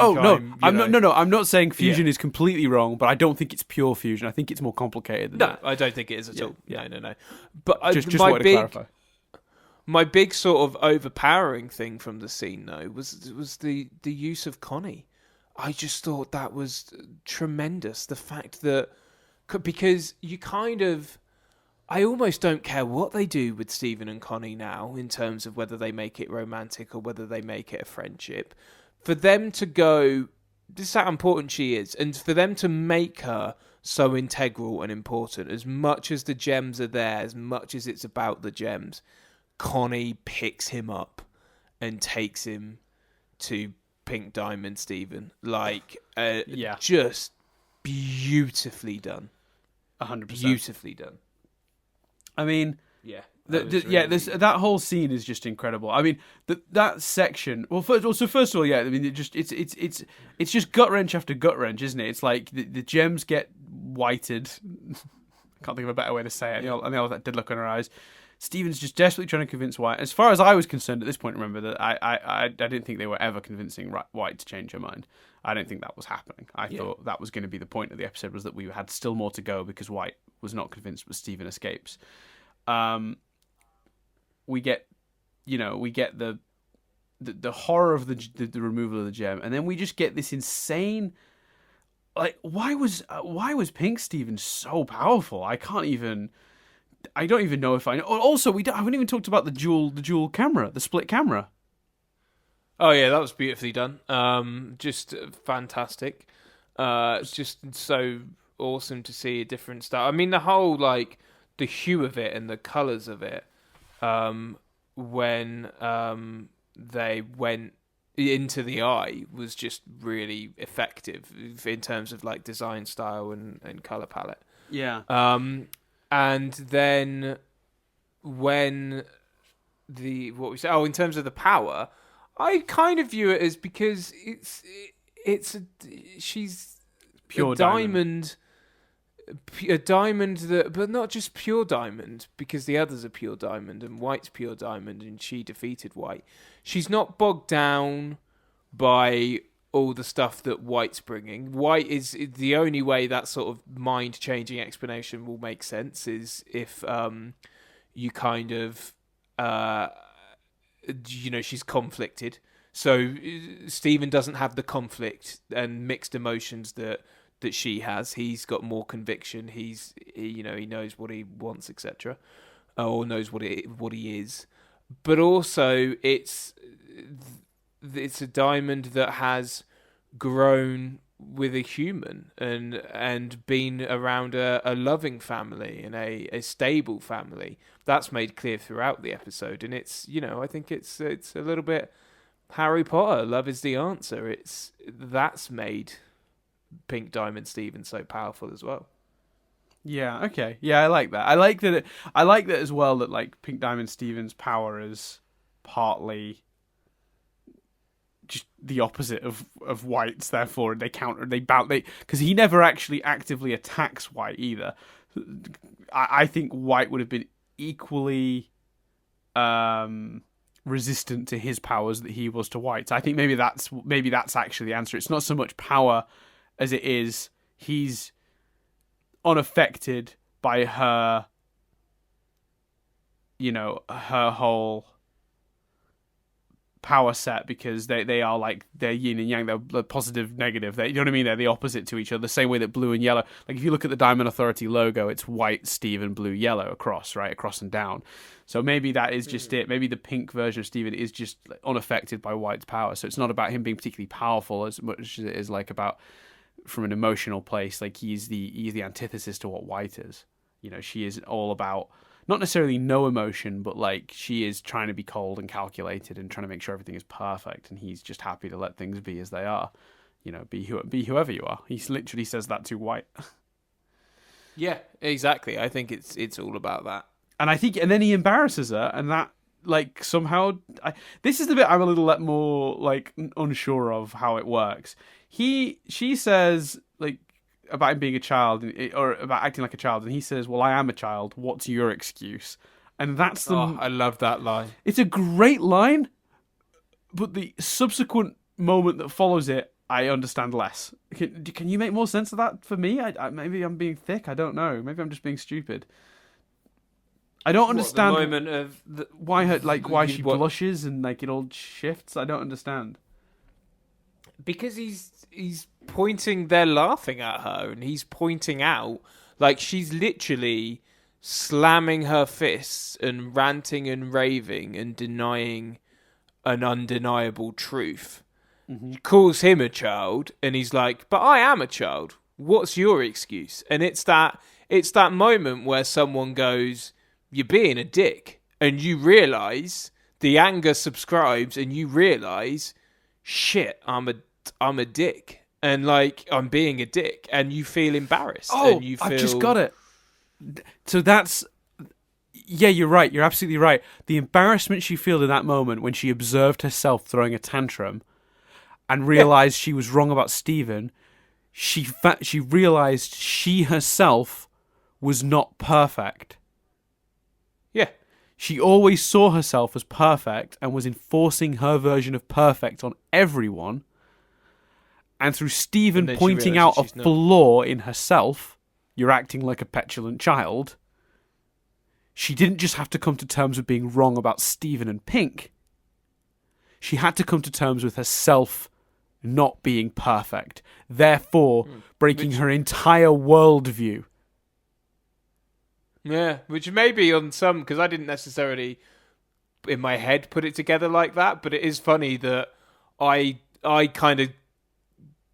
I'm not saying fusion is completely wrong, but I don't think it's pure fusion. I think it's more complicated than that. I don't think it is at all. Yeah. No. But just wanted to clarify. My big sort of overpowering thing from the scene, though, was the use of Connie. I just thought that was tremendous. The fact that, because you kind of, I almost don't care what they do with Steven and Connie now, in terms of whether they make it romantic or whether they make it a friendship. For them to go, this is how important she is, and for them to make her so integral and important, as much as the gems are there, as much as it's about the gems, Connie picks him up and takes him to Pink Diamond Steven. Like, just beautifully done. 100%. Beautifully done. I mean, that whole scene is just incredible. I mean, that section. Well, first of all, I mean, it's just gut wrench after gut wrench, isn't it? It's like the gems get whited. I can't think of a better way to say it. And they all have that dead look in her eyes. Steven's just desperately trying to convince White. As far as I was concerned at this point, remember that I didn't think they were ever convincing White to change her mind. I don't think that was happening. I thought that was going to be the point of the episode, was that we had still more to go because White was not convinced, but Steven escapes. We get the horror of the removal of the gem, and then we just get this insane. Like, why was Pink Steven so powerful? I don't even know if I know. Also, I haven't even talked about the dual camera, the split camera. Oh yeah, that was beautifully done. Just fantastic. It's just so awesome to see a different style. I mean, the whole, like, the hue of it and the colours of it, when they went into the eye, was just really effective in terms of, like, design style and colour palette. Yeah. And then when in terms of the power, I kind of view it as, because she's pure diamond. A diamond that, but not just pure diamond, because the others are pure diamond and White's pure diamond, and she defeated White. She's not bogged down by all the stuff that White's bringing. White is the only way that sort of mind-changing explanation will make sense is if you kind of she's conflicted. So Steven doesn't have the conflict and mixed emotions that she has. He's got more conviction. He knows what he wants, etc., or knows what he is. But also, it's a diamond that has grown with a human and been around a loving family and a stable family. That's made clear throughout the episode, and it's, I think it's a little bit Harry Potter. Love is the answer. That's made Pink Diamond Steven so powerful as well. Yeah, okay. Yeah, I like that. I like that as well, that, like, Pink Diamond Steven's power is partly just the opposite of White's, therefore they because he never actually actively attacks White either. I think White would have been equally resistant to his powers that he was to White's. I think maybe that's actually the answer. It's not so much power as it is he's unaffected by her, her whole power set because they are like they're yin and yang, they're positive, negative. You know what I mean? They're the opposite to each other. The same way that blue and yellow. Like if you look at the Diamond Authority logo, it's white, Steven, blue, yellow across and down. So maybe that is just it. Maybe the pink version of Steven is just unaffected by White's power. So it's not about him being particularly powerful as much as it is like about from an emotional place. Like he's the antithesis to what White is. You know, she is all about not necessarily no emotion, but like she is trying to be cold and calculated and trying to make sure everything is perfect. And he's just happy to let things be as they are. You know, be whoever you are. He literally says that to White. Yeah, exactly. I think it's all about that. And then he embarrasses her, and that like somehow this is the bit I'm a little more like unsure of how it works. She says like about him being a child or about acting like a child, and he says, "Well, I am a child. What's your excuse?" And that's the I love that line. It's a great line, but the subsequent moment that follows it, I understand less. Can you make more sense of that for me? Maybe I'm being thick. I don't know. Maybe I'm just being stupid. I don't understand the moment of why she blushes and like it all shifts. I don't understand. Because he's pointing, they're laughing at her, and he's pointing out like she's literally slamming her fists and ranting and raving and denying an undeniable truth. Mm-hmm. Calls him a child, and he's like, "But I am a child. What's your excuse?" And it's that moment where someone goes, "You're being a dick," and you realise the anger subscribes, and you realise, shit, I'm a dick, and like I'm being a dick, and you feel embarrassed. Oh, and you feel... I've just got it. So that's. Yeah, you're right. You're absolutely right. The embarrassment she felt in that moment when she observed herself throwing a tantrum and realised she was wrong about Steven, she realised she herself was not perfect. Yeah. She always saw herself as perfect and was enforcing her version of perfect on everyone. And through Steven pointing out a flaw in herself, you're acting like a petulant child, she didn't just have to come to terms with being wrong about Steven and Pink. She had to come to terms with herself not being perfect, therefore breaking her entire worldview. Yeah, which maybe on some, because I didn't necessarily in my head put it together like that, but it is funny that I kind of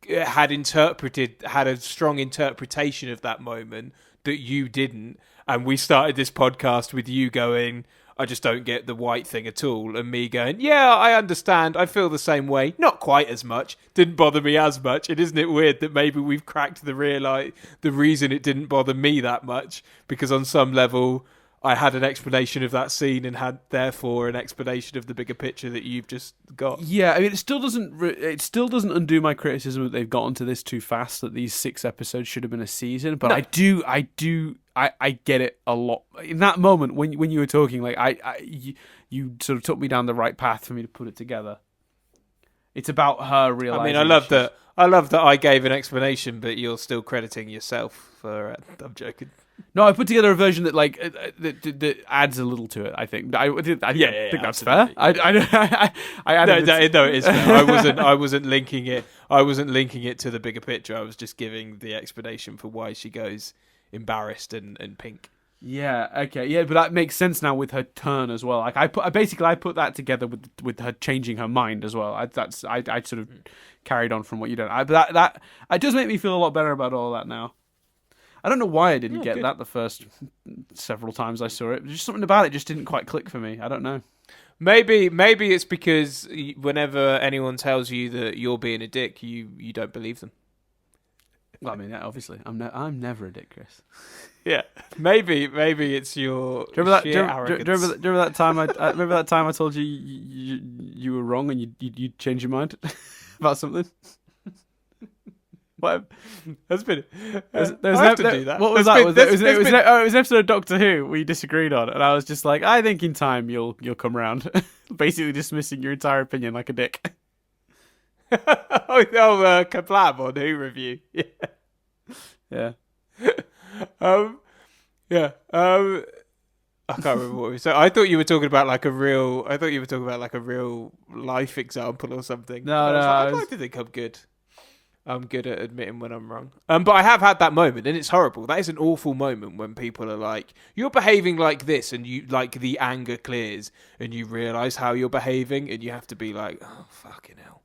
had a strong interpretation of that moment that you didn't, and we started this podcast with you going, I just don't get the White thing at all, and me going, yeah, I understand, I feel the same way, not quite as much, didn't bother me as much. And isn't it weird that maybe we've cracked the reason it didn't bother me that much, because on some level I had an explanation of that scene and had therefore an explanation of the bigger picture that you've just got. Yeah, I mean, it still doesn't undo my criticism that they've gotten to this too fast, that these 6 episodes should have been a season. But no. I get it a lot. In that moment when you were talking, like you sort of took me down the right path for me to put it together. It's about her realizing. I mean, I love that I gave an explanation, but you're still crediting yourself for. I'm joking. No, I put together a version that like that adds a little to it. I think. I think that's fair. I added no, it is fair. I wasn't linking it. I wasn't linking it to the bigger picture. I was just giving the explanation for why she goes embarrassed and pink. Yeah. Okay. Yeah, but that makes sense now with her turn as well. Like I put that together with her changing her mind as well. I sort of carried on from what you done. But that it does make me feel a lot better about all that now. I don't know why I didn't get that the first several times I saw it. Just something about it just didn't quite click for me. I don't know. Maybe it's because whenever anyone tells you that you're being a dick, you don't believe them. Well, I mean, obviously, I'm never a dick, Chris. Yeah, maybe it's your arrogance. Do you remember that time? Remember that time I told you you were wrong and you changed your mind about something. What? That's been. I have to do that. What was that? It was an episode of Doctor Who we disagreed on, and I was just like, I think in time you'll come round, basically dismissing your entire opinion like a dick. Kablam on Who review. Yeah. Yeah. Yeah. I can't remember what we said. I thought you were talking about like a real. I thought you were talking about like a real life example or something. No, I'd like to think I'm good. I'm good at admitting when I'm wrong. But I have had that moment, and it's horrible. That is an awful moment when people are like, "You're behaving like this," and you like the anger clears, and you realise how you're behaving, and you have to be like, "Oh fucking hell."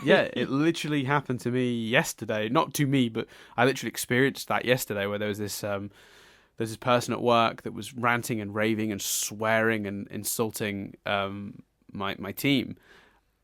Yeah, it literally happened to me yesterday. Not to me, but I literally experienced that yesterday, where there was this there's this person at work that was ranting and raving and swearing and insulting my team,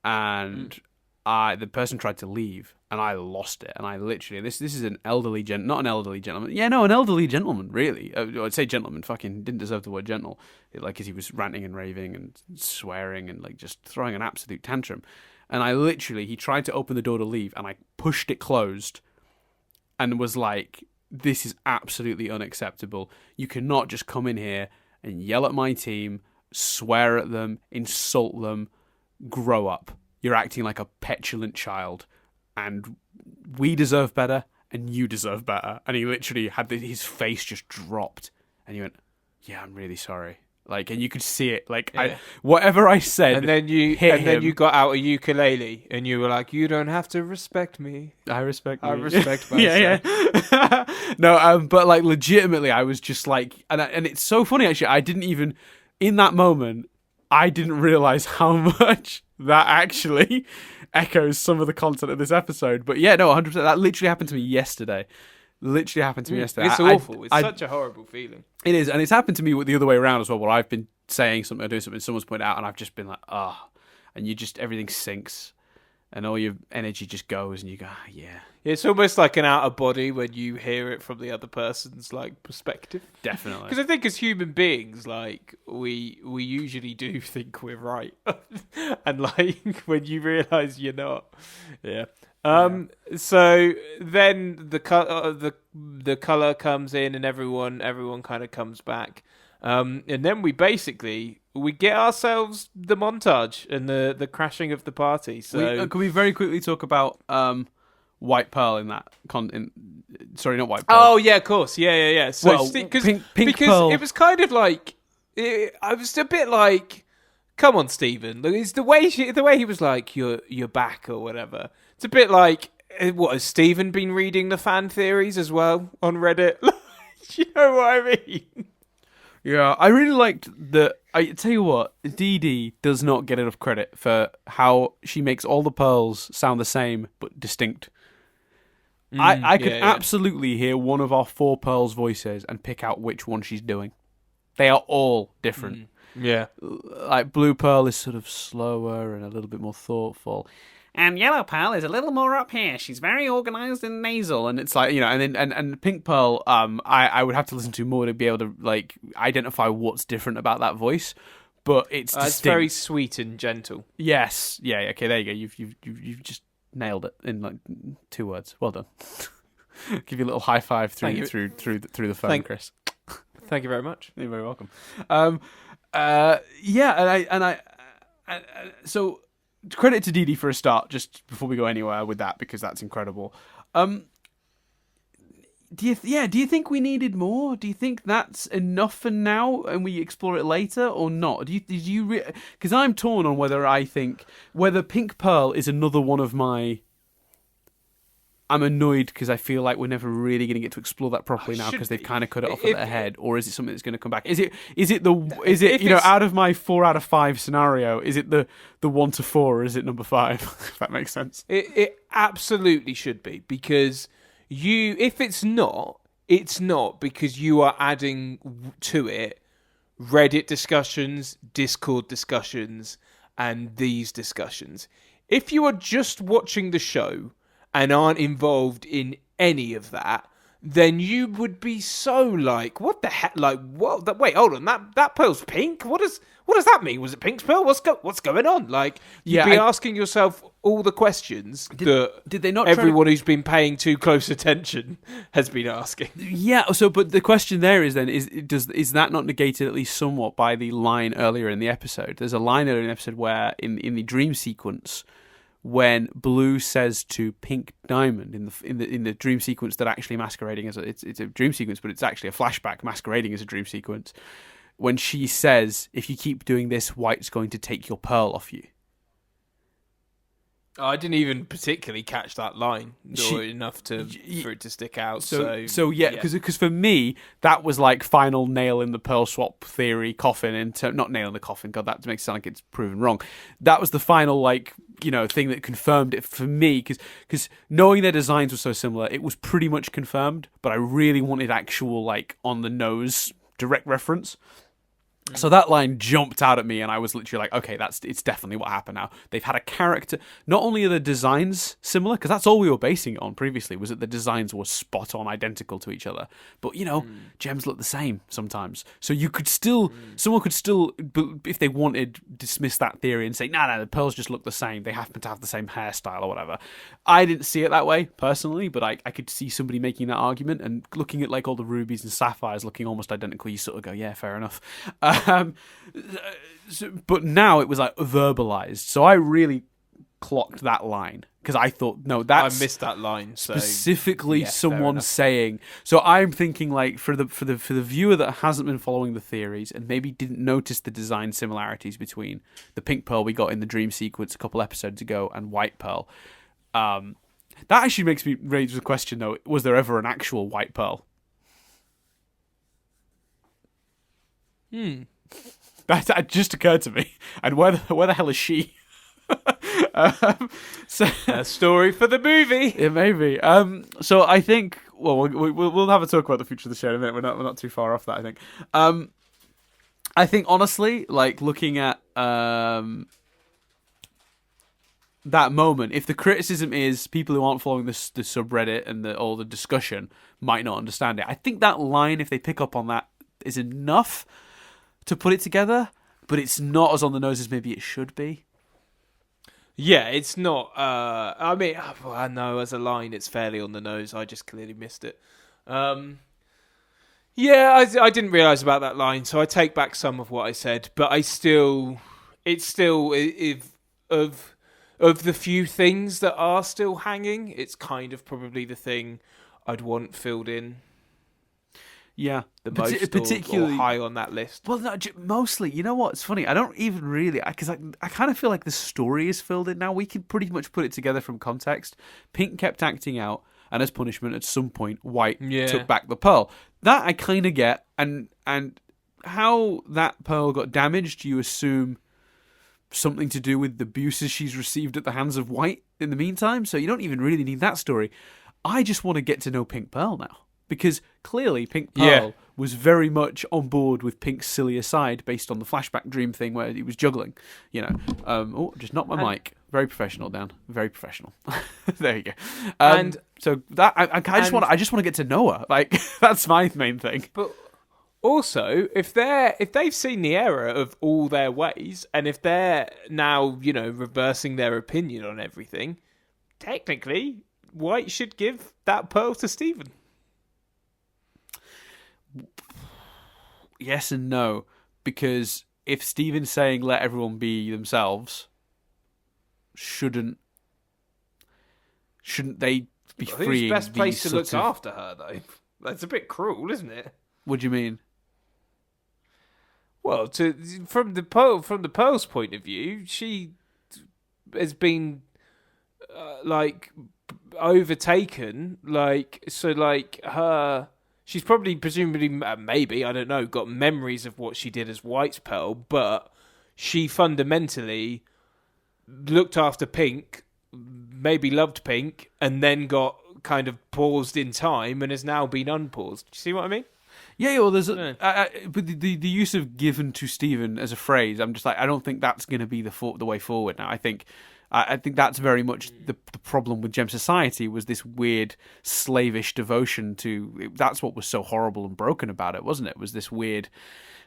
and the person tried to leave, and I lost it. And I literally, this is an elderly not an elderly gentleman. Yeah, no, an elderly gentleman, really. I'd say gentleman, fucking didn't deserve the word gentle. Like, as he was ranting and raving and swearing and like just throwing an absolute tantrum. And I literally, he tried to open the door to leave, and I pushed it closed and was like, this is absolutely unacceptable. You cannot just come in here and yell at my team, swear at them, insult them. Grow up. You're acting like a petulant child, and we deserve better, and you deserve better. And he literally had his face just dropped, and he went, "Yeah, I'm really sorry." Like, and you could see it. Like, yeah. Whatever I said, and then you then you got out a ukulele, and you were like, "You don't have to respect me. I respect myself." Yeah. No, but like, legitimately, I was just like, and it's so funny actually. I didn't even in that moment. I didn't realize how much that actually echoes some of the content of this episode. But yeah, no, 100%. That literally happened to me yesterday. It's awful. It's such a horrible feeling. It is. And it's happened to me the other way around as well, where I've been saying something or doing something, someone's pointed out, and I've just been like, and you just, everything sinks. And all your energy just goes, and you go, yeah. It's almost like an out of body when you hear it from the other person's like perspective. Definitely. Because I think as human beings, like we usually do think we're right, and like when you realise you're not, yeah. So then the colour comes in, and everyone kind of comes back. And then we get ourselves the montage and the crashing of the party. So can we very quickly talk about White Pearl in that sorry, not White Pearl. Oh yeah, of course, yeah. So Pink because Pearl. It was kind of like I was a bit like, come on, Stephen. It's the way he was like, you're back or whatever. It's a bit like, what, has Stephen been reading the fan theories as well on Reddit? You know what I mean? Yeah, I really liked I tell you what, Dee Dee does not get enough credit for how she makes all the pearls sound the same but distinct. I could absolutely hear one of our 4 pearls' voices and pick out which one she's doing. They are all different. Yeah. Like, Blue Pearl is sort of slower and a little bit more thoughtful. And Yellow Pearl is a little more up here. She's very organised and nasal. And it's like, you know, and then and Pink Pearl, I would have to listen to more to be able to, like, identify what's different about that voice. But it's distinct. It's very sweet and gentle. Yes. Yeah, okay, there you go. You've just nailed it in, like, 2 words. Well done. Give you a little high five through the phone, Chris. Thank you very much. You're very welcome. So credit to Dee Dee for a start, just before we go anywhere with that, because that's incredible. Do you think we needed more? Do you think that's enough for now and we explore it later, or not? Because I'm torn on whether Pink Pearl is another one of my... I'm annoyed because I feel like we're never really going to get to explore that properly now, because they've kind of cut it off at their head. Or is it something that's going to come back? Is it out of my 4 out of 5 scenario? Is it the 1 to 4, or is it number 5? If that makes sense. It absolutely should be, because if it's not because you are adding to it Reddit discussions, Discord discussions, and these discussions. If you are just watching the show and aren't involved in any of that, then you would be so like, what the heck? Like, what? Wait, hold on. That pearl's pink? What does that mean? Was it Pink's pearl? What's going on? Like, you'd be asking yourself all the questions that did they not everyone who's been paying too close attention has been asking. Yeah. So, but the question there is then, is that not negated at least somewhat by the line earlier in the episode? There's a line earlier in the episode where in the dream sequence, when Blue says to Pink Diamond in the dream sequence that actually masquerading as it's a dream sequence, but it's actually a flashback masquerading as a dream sequence. when she says, "If you keep doing this, White's going to take your pearl off you." I didn't even particularly catch that line enough for it to stick out. So yeah, because for me that was like final nail in the pearl swap theory coffin. Not nail in the coffin. God, that makes it sound like it's proven wrong. That was the final thing that confirmed it for me. Because knowing their designs were so similar, it was pretty much confirmed. But I really wanted actual like on the nose direct reference. So that line jumped out at me, and I was literally like, okay, it's definitely what happened now. They've had a character. Not only are the designs similar, because that's all we were basing it on previously, was that the designs were spot on identical to each other. But, gems look the same sometimes. So you could still, someone could still, if they wanted, dismiss that theory and say, no, the pearls just look the same. They happen to have the same hairstyle or whatever. I didn't see it that way, personally, but I could see somebody making that argument, and looking at like all the rubies and sapphires looking almost identical, you sort of go, yeah, fair enough. But now it was like verbalized, so I really clocked that line because I thought, no, I missed that line. Specifically, someone saying. So I'm thinking like for the viewer that hasn't been following the theories and maybe didn't notice the design similarities between the pink pearl we got in the dream sequence a couple episodes ago and white pearl. That actually makes me raise the question though: was there ever an actual white pearl? That just occurred to me. And where the hell is she? So a story for the movie. It may be. So I think we'll have a talk about the future of the show in a minute. We're not too far off that. I think honestly, like looking at that moment, if the criticism is people who aren't following the subreddit and all the discussion might not understand it, I think that line, if they pick up on that, is enough to put it together, but it's not as on the nose as maybe it should be. Yeah, it's not. I mean, I know as a line, it's fairly on the nose. I just clearly missed it. Yeah, I didn't realise about that line, so I take back some of what I said. But it's still, if of the few things that are still hanging, it's kind of probably the thing I'd want filled in. Yeah, the most particularly or high on that list. Well, no, mostly. You know what? It's funny. I don't even really, because I kind of feel like the story is filled in now. We can pretty much put it together from context. Pink kept acting out, and as punishment, at some point, White took back the pearl. That I kind of get, and how that pearl got damaged, you assume something to do with the abuses she's received at the hands of White in the meantime. So you don't even really need that story. I just want to get to know Pink Pearl now. Because clearly Pink Pearl was very much on board with Pink's sillier side based on the flashback dream thing where he was juggling. Just knocked my mic. Very professional, Dan. Very professional. There you go. And so that I just want to get to know her. Like that's my main thing. But also, if they've seen the error of all their ways, and if they're now reversing their opinion on everything, technically White should give that pearl to Stephen. Yes and no, because if Stephen's saying let everyone be themselves, shouldn't they be freeing? Who's best place to look after her though? That's a bit cruel, isn't it? What do you mean? Well, from the Pearl's point of view, she has been overtaken. She's probably, presumably, maybe, I don't know, got memories of what she did as White's Pearl, but she fundamentally looked after Pink, maybe loved Pink, and then got kind of paused in time and has now been unpaused. Do you see what I mean? Yeah, well, there's but the use of given to Stephen as a phrase, I'm just like, I don't think that's going to be the way forward now. I think that's very much the problem with Gem Society, was this weird slavish devotion to. That's what was so horrible and broken about it, wasn't it? Was this weird,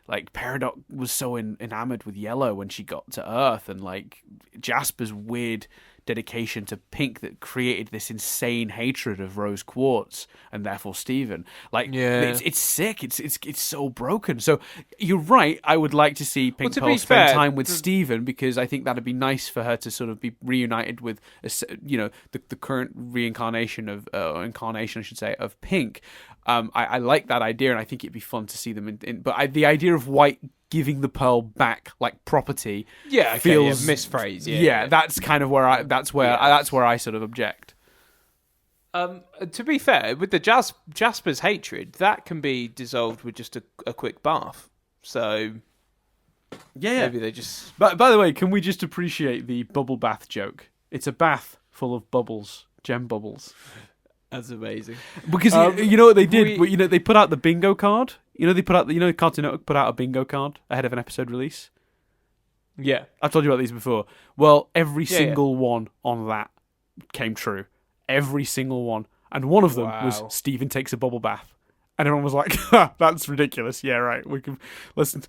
like Peridot was so enamored with Yellow when she got to Earth, and like Jasper's weird dedication to Pink that created this insane hatred of Rose Quartz and therefore Stephen. It's sick. It's so broken. So you're right. I would like to see Pink Pearl spend time with Stephen, because I think that'd be nice for her to sort of be reunited with, the current reincarnation of incarnation, I should say, of Pink. I like that idea, and I think it'd be fun to see them in but the idea of White giving the pearl back like property. Yeah, okay, feels misphrase. Yeah, that's kind of where I sort of object. To be fair, with the Jasper's hatred, that can be dissolved with just a quick bath. So maybe they just. But by the way, can we just appreciate the bubble bath joke? It's a bath full of bubbles, gem bubbles. That's amazing. Because you know what they did? They put out the bingo card. Cartoon Network put out a bingo card ahead of an episode release. Yeah, I've told you about these before. Well, every single one on that came true. Every single one, and one of them was Stephen takes a bubble bath, and everyone was like, "That's ridiculous." Yeah, right. We can listen.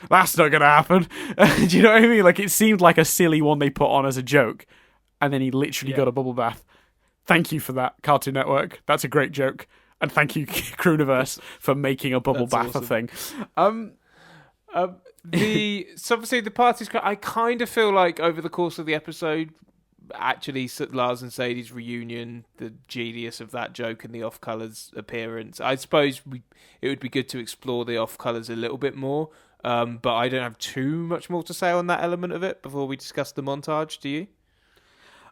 That's not going to happen. Do you know what I mean? Like, it seemed like a silly one they put on as a joke, and then he literally got a bubble bath. Thank you for that, Cartoon Network. That's a great joke. And thank you, Crooniverse, for making a bubble bath a thing. So obviously the party's. I kind of feel like over the course of the episode, actually Lars and Sadie's reunion, the genius of that joke and the off-colours appearance. I suppose it would be good to explore the off-colours a little bit more. But I don't have too much more to say on that element of it before we discuss the montage. Do you?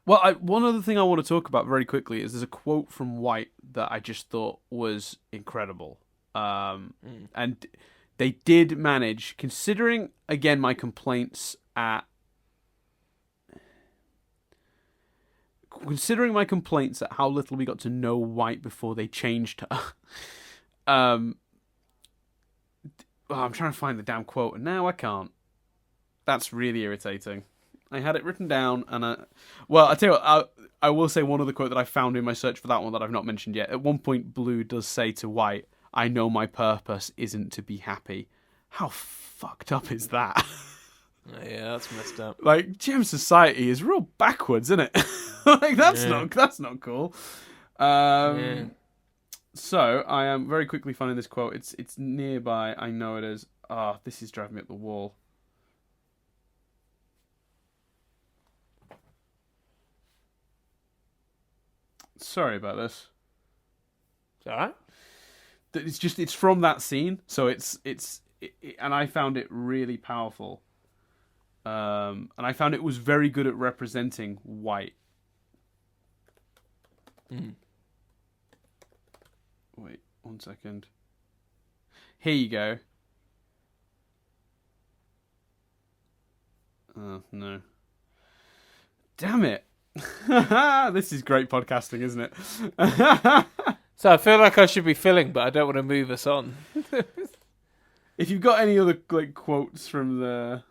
Well, one other thing I want to talk about very quickly is there's a quote from White that I just thought was incredible. And they did manage, considering, again, my complaints at how little we got to know White before they changed her. I'm trying to find the damn quote, and now I can't. That's really irritating. I had it written down, and I tell you what, I will say one other quote that I found in my search for that one that I've not mentioned yet. At one point, Blue does say to White, "I know my purpose isn't to be happy." How fucked up is that? Yeah, that's messed up. Like, gem society is real backwards, isn't it? Like, that's not cool. So I am very quickly finding this quote. It's nearby. I know it is. This is driving me up the wall. Sorry about this. It's alright. It's from that scene, so it's and I found it really powerful. And I found it was very good at representing White. Wait, 1 second. Here you go. Oh, no. Damn it. This is great podcasting, isn't it? So I feel like I should be filling, but I don't want to move us on. If you've got any other quotes from the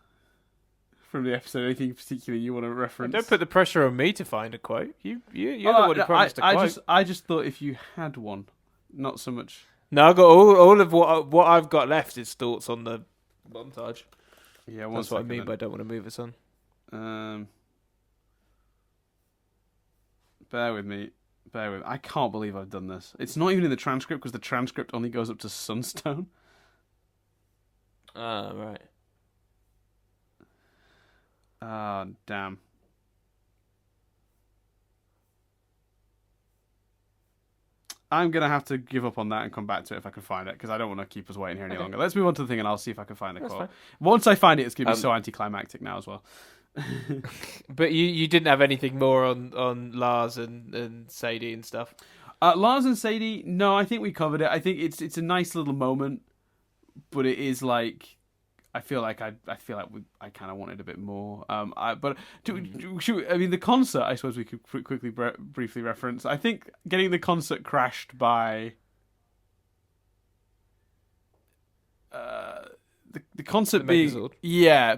episode, anything particular you want to reference? Don't put the pressure on me to find a quote. You're the one who promised a quote. I just thought if you had one, not so much. No, I got all of what I've got left is thoughts on the montage. Yeah, that's what I mean. But I don't want to move us on. Bear with me. I can't believe I've done this. It's not even in the transcript because the transcript only goes up to Sunstone. Right. Damn. I'm going to have to give up on that and come back to it if I can find it, because I don't want to keep us waiting here any longer. Let's move on to the thing and I'll see if I can find the quote. Fine. Once I find it, it's going to be so anticlimactic now as well. But you didn't have anything more on Lars and Sadie and stuff? Lars and Sadie, no, I think we covered it. I think it's a nice little moment, but it is like... I feel like I kind of wanted a bit more. The concert, I suppose we could quickly briefly reference. I think getting the concert crashed by the concert being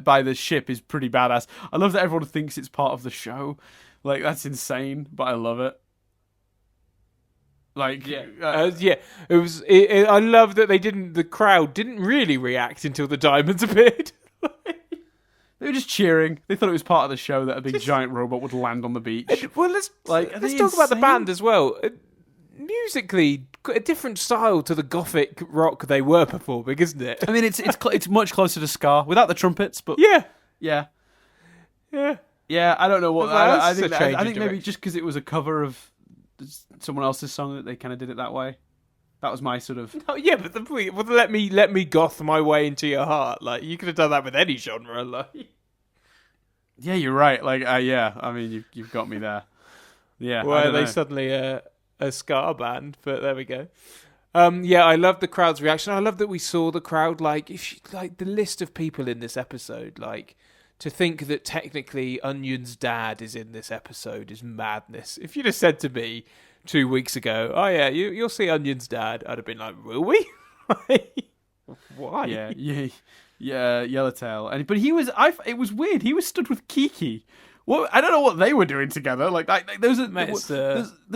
by the ship is pretty badass. I love that everyone thinks it's part of the show. Like, that's insane, but I love it. Like, it was. I love that the crowd didn't really react until the diamonds appeared. They were just cheering. They thought it was part of the show that a big giant robot would land on the beach. Well, let's talk about the band as well. Musically, a different style to the gothic rock they were performing, isn't it? I mean, it's much closer to ska without the trumpets, but yeah. I don't know what. I think maybe just because it was a cover of someone else's song that they kind of did it that way. That was my sort of... Oh, yeah, but let me goth my way into your heart. Like, you could have done that with any genre. Like, yeah, you're right. Like, yeah, I mean, you've got me there. Yeah. Why are they suddenly a ska band? But there we go. Yeah, I love the crowd's reaction. I love that we saw the crowd. Like, the list of people in this episode. Like, to think that technically Onion's dad is in this episode is madness. If you'd have said to me 2 weeks ago, "Oh yeah, you'll see Onion's dad," I'd have been like, "Will we?" Why? Yeah, Yellowtail. But he was. It was weird. He was stood with Kiki. Well, I don't know what they were doing together. Like there's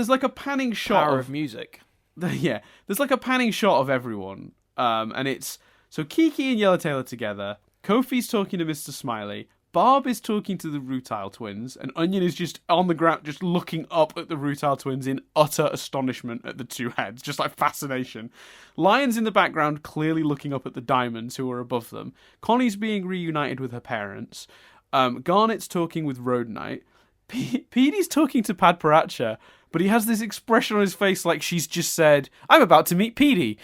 like a panning shot power of music. Yeah, there's like a panning shot of everyone, and it's so Kiki and Yellowtail are together. Kofi's talking to Mr. Smiley. Barb is talking to the Rutile twins, and Onion is just on the ground, just looking up at the Rutile twins in utter astonishment at the two heads, just like fascination. Lion's in the background, clearly looking up at the diamonds who are above them. Connie's being reunited with her parents. Garnet's talking with Road Knight. Petey's talking to Pad Paracha, but he has this expression on his face like she's just said, "I'm about to meet Petey."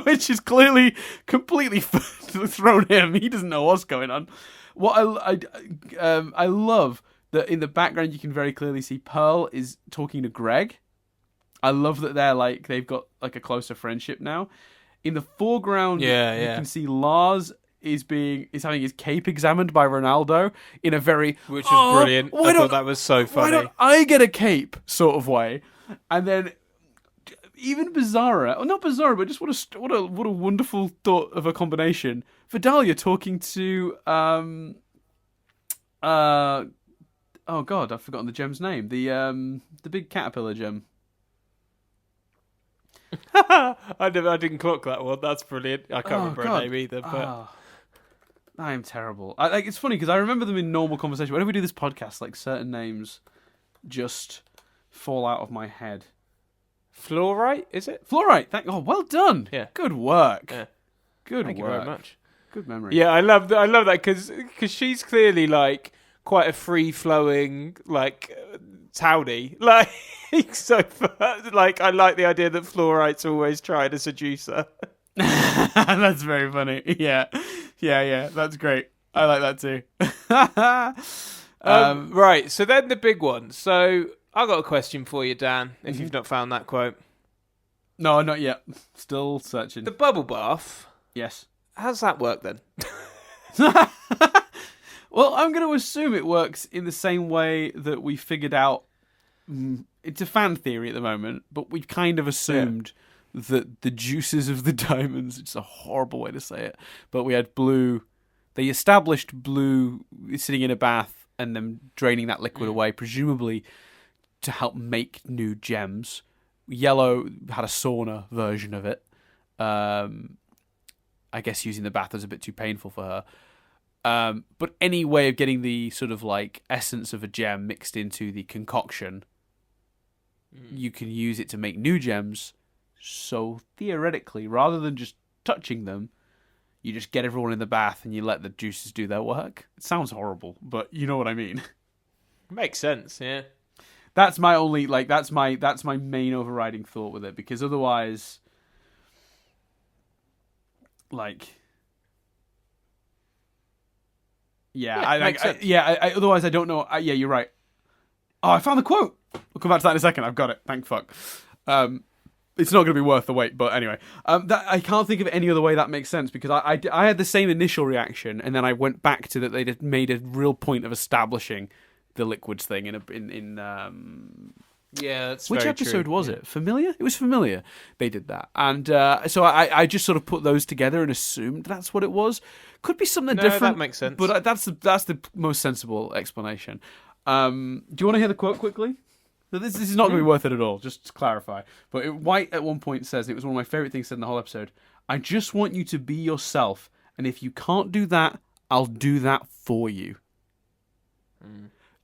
Which is clearly completely thrown him. He doesn't know what's going on. What I love that in the background you can very clearly see Pearl is talking to Greg. I love that they've got like a closer friendship now. In the foreground, you can see Lars is having his cape examined by Ronaldo in a which is brilliant. I thought that was so funny. Why don't I get a cape sort of way? And then even Bizarra, or not Bizarra, but just what a wonderful thought of a combination. Vidalia talking to oh god, I've forgotten the gem's name. The big caterpillar gem. I didn't clock that one. That's brilliant. I can't remember her name either. But I am terrible. It's funny because I remember them in normal conversation. Whenever we do this podcast, like certain names just fall out of my head. Fluorite, is it? Fluorite. Well done. Yeah. Good work. Yeah. Good Thank work. you very much. Good memory. Yeah, I love that because she's clearly like quite a free flowing like townie. Like so, like I like the idea that Fluorite's always trying to seduce her. That's very funny. Yeah. That's great. I like that too. Right. So then the big one. So I got a question for you, Dan. If you've not found that quote. No, not yet. Still searching. The bubble bath. Yes. How's that work then? Well, I'm going to assume it works in the same way that we figured out. It's a fan theory at the moment, but we've kind of assumed that the juices of the diamonds, it's a horrible way to say it, but we had blue. They established blue sitting in a bath and then draining that liquid away, presumably to help make new gems. Yellow had a sauna version of it. I guess using the bath was a bit too painful for her. But any way of getting the sort of like essence of a gem mixed into the concoction, you can use it to make new gems. So theoretically, rather than just touching them, you just get everyone in the bath and you let the juices do their work. It sounds horrible, but you know what I mean. Makes sense, yeah. That's my only that's my main overriding thought with it, because otherwise, otherwise I don't know. You're right. Oh, I found the quote. We'll come back to that in a second. I've got it. Thank fuck. It's not going to be worth the wait, but anyway. I can't think of any other way that makes sense, because I had the same initial reaction, and then I went back to that they'd made a real point of establishing the liquids thing yeah, that's which very episode true. was it? Familiar? It was Familiar. They did that, and so I just sort of put those together and assumed that's what it was. Could be something different. That makes sense. But that's the most sensible explanation. Do you want to hear the quote quickly? So this is not going to be worth it at all, just to clarify. But White at one point says, it was one of my favourite things said in the whole episode, "I just want you to be yourself, and if you can't do that, I'll do that for you."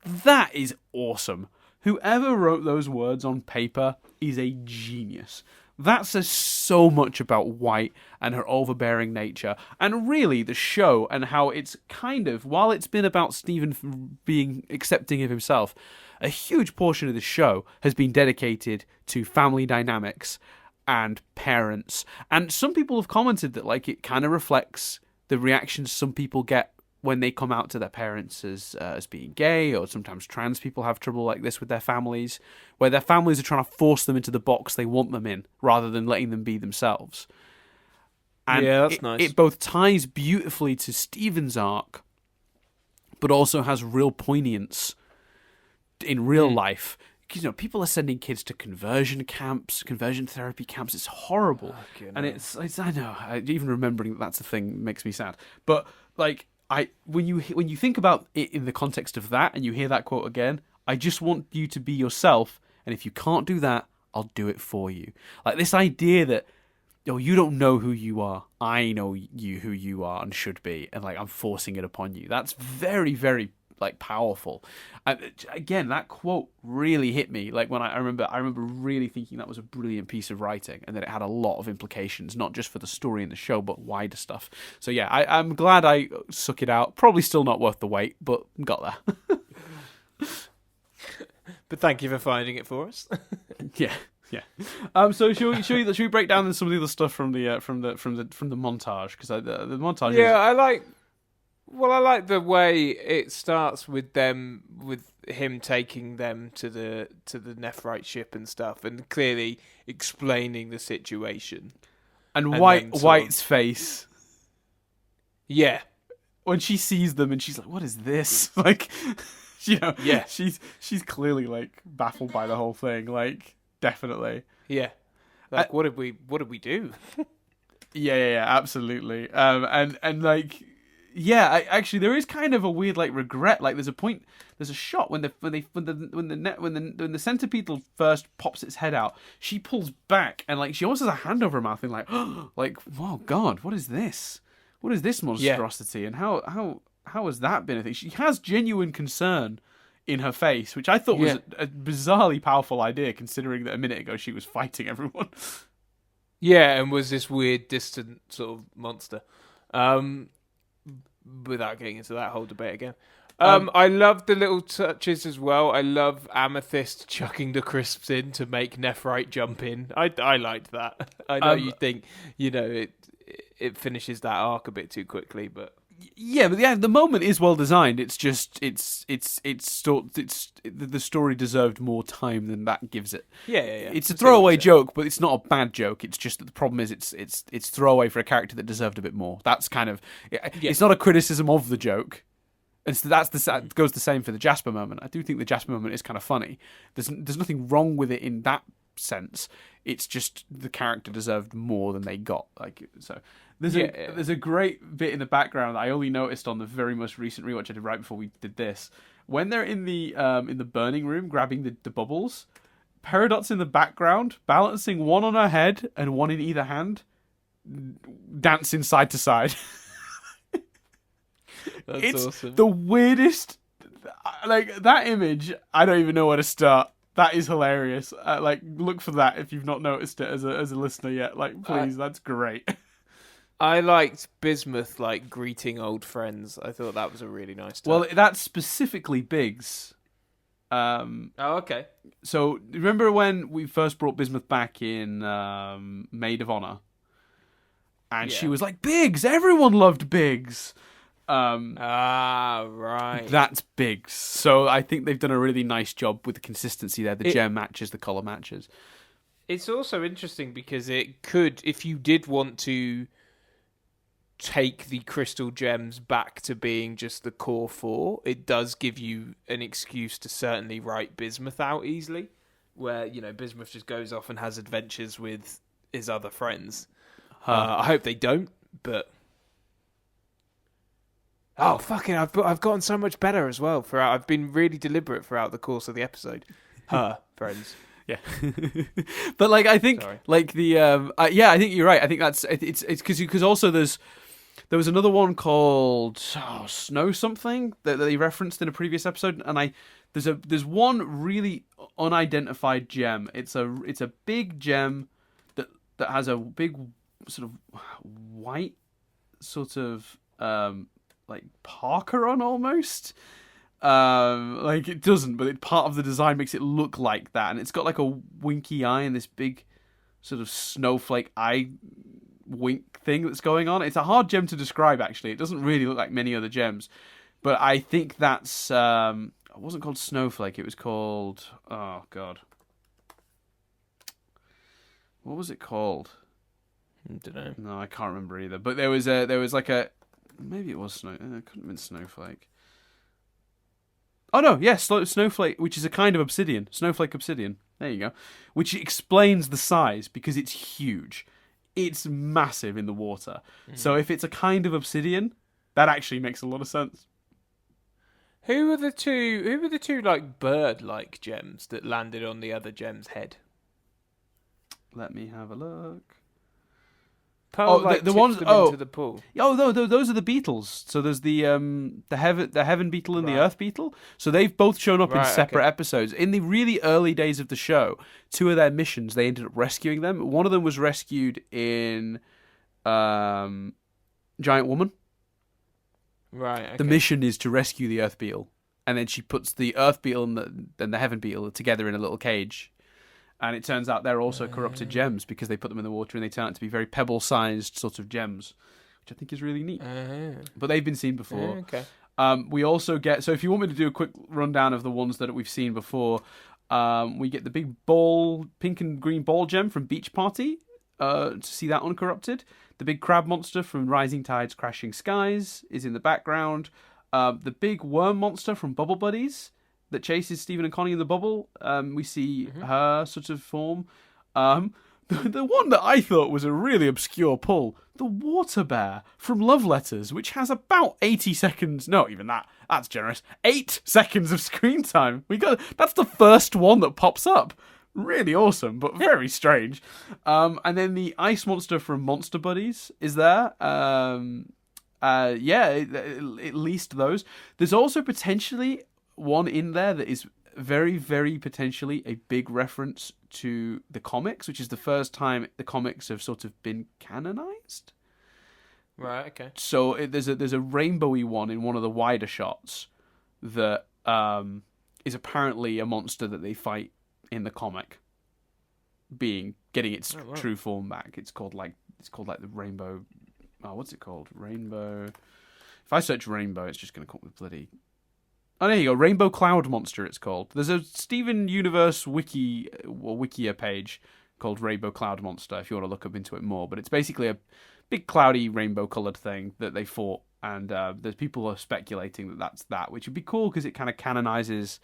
That is awesome. Whoever wrote those words on paper is a genius. That says so much about White and her overbearing nature, and really the show, and how it's kind of, while it's been about Stephen being accepting of himself, a huge portion of the show has been dedicated to family dynamics and parents. And some people have commented that like it kind of reflects the reactions some people get when they come out to their parents as being gay, or sometimes trans people have trouble like this with their families, where their families are trying to force them into the box they want them in rather than letting them be themselves. And yeah, that's nice. It both ties beautifully to Stephen's arc, but also has real poignance in real life. You know, people are sending kids to conversion therapy camps. It's horrible, and it's I know. Even remembering that's a thing makes me sad. But like, when you think about it in the context of that, and you hear that quote again, I just want you to be yourself, and if you can't do that, I'll do it for you. Like this idea that, oh, you don't know who you are. I know who you are and should be, and like I'm forcing it upon you. That's very, very like powerful. And again, that quote really hit me. Like when I remember really thinking that was a brilliant piece of writing, and that it had a lot of implications, not just for the story in the show, but wider stuff. So yeah, I'm glad I suck it out. Probably still not worth the wait, but got there. But thank you for finding it for us. Yeah. So should we break down some of the other stuff from the montage, because the montage. Yeah, I like the way it starts with him taking them to the Nephrite ship and stuff, and clearly explaining the situation. And White's face. Yeah, when she sees them and she's like, "What is this?" Like, you know, yeah, she's clearly like baffled by the whole thing. Like, definitely. Yeah. Like, what did we do? Yeah, absolutely. And like, yeah, actually, there is kind of a weird like regret. Like, there's a shot when the centipede first pops its head out, she pulls back and like she almost has a hand over her mouth and like, like, oh God, what is this? What is this monstrosity? Yeah. And how has that been a thing? She has genuine concern in her face, which I thought was a bizarrely powerful idea, considering that a minute ago she was fighting everyone. Yeah, and was this weird, distant sort of monster. Without getting into that whole debate again. I love the little touches as well. I love Amethyst chucking the crisps in to make Nephrite jump in. I liked that. I know you think, it finishes that arc a bit too quickly, but yeah, but the moment is well designed. It's just the story deserved more time than that gives it. Yeah. It's a throwaway joke, but it's not a bad joke. It's just that the problem is it's throwaway for a character that deserved a bit more. That's kind of it's not a criticism of the joke. And so that goes the same for the Jasper moment. I do think the Jasper moment is kind of funny. There's nothing wrong with it in that sense. It's just the character deserved more than they got. Like, so there's a great bit in the background that I only noticed on the very most recent rewatch I did right before we did this. When they're in the burning room grabbing the bubbles, Peridot's in the background balancing one on her head and one in either hand, dancing side to side. That's awesome. The weirdest, like that image. I don't even know where to start. That is hilarious. Like, look for that if you've not noticed it as a listener yet. Like, please, that's great. I liked Bismuth like greeting old friends. I thought that was a really nice touch. Well, that's specifically Biggs. Okay. So remember when we first brought Bismuth back in Maid of Honor, and she was like, "Biggs, everyone loved Biggs." Right. That's Biggs. So I think they've done a really nice job with the consistency there. The gem matches, the color matches. It's also interesting because it could, if you did want to take the crystal gems back to being just the core four, it does give you an excuse to certainly write Bismuth out easily, where Bismuth just goes off and has adventures with his other friends. I hope they don't, but. Oh, fucking! I've gotten so much better as well. I've been really deliberate throughout the course of the episode. Friends. Yeah, but like I think, like the I think you're right. I think it's because also there was another one called Snow something that they referenced in a previous episode, and there's one really unidentified gem. It's a big gem that has a big sort of white sort of like Parker on almost. Like it doesn't, but part of the design makes it look like that, and it's got like a winky eye and this big sort of snowflake eye wink thing that's going on. It's a hard gem to describe, actually. It doesn't really look like many other gems. But I think that's... it wasn't called snowflake. It was called... Oh, God. What was it called? I don't know. No, I can't remember either. But there was like a... Maybe it was snow... It couldn't have been snowflake. Oh, no. Yeah, snowflake, which is a kind of obsidian. Snowflake obsidian. There you go. Which explains the size, because it's huge. It's massive in the water. So if it's a kind of obsidian, that actually makes a lot of sense. Who were the two like bird-like gems that landed on the other gem's head? Let me have a look. Pearl, the ones into the pool. Oh, no, those are the beetles. So there's the heaven beetle and the earth beetle. So they've both shown up in separate episodes. In the really early days of the show, two of their missions, they ended up rescuing them. One of them was rescued in Giant Woman. Right. Okay. The mission is to rescue the earth beetle, and then she puts the earth beetle and the heaven beetle together in a little cage. And it turns out they're also corrupted gems, because they put them in the water and they turn out to be very pebble-sized sort of gems, which I think is really neat. But they've been seen before. Okay. We also get... So if you want me to do a quick rundown of the ones that we've seen before, we get the big ball, pink and green ball gem from Beach Party, to see that uncorrupted. The big crab monster from Rising Tides, Crashing Skies is in the background. The big worm monster from Bubble Buddies that chases Stephen and Connie in the bubble. We see her sort of form. The one that I thought was a really obscure pull, the water bear from Love Letters, which has about 80 seconds, not even that, that's generous, 8 seconds of screen time. That's the first one that pops up. Really awesome, but very strange. And then the ice monster from Monster Buddies is there. At least those. There's also potentially one in there that is very, very potentially a big reference to the comics, which is the first time the comics have sort of been canonized. Right, okay. So there's a rainbowy one in one of the wider shots that is apparently a monster that they fight in the comic, getting its true form back. It's called like the rainbow. Oh, what's it called? Rainbow. If I search rainbow, it's just going to come up with bloody. Oh, there you go. Rainbow Cloud Monster, it's called. There's a Steven Universe Wikia page called Rainbow Cloud Monster, if you want to look up into it more. But it's basically a big cloudy rainbow-coloured thing that they fought. And there's people are speculating that that's that, which would be cool because it kind of canonizes...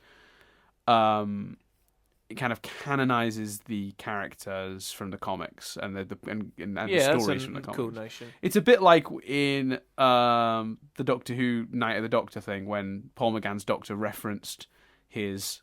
It kind of canonizes the characters from the comics and the stories from the comics. Cool notion. It's a bit like in the Doctor Who Night of the Doctor thing when Paul McGann's Doctor referenced his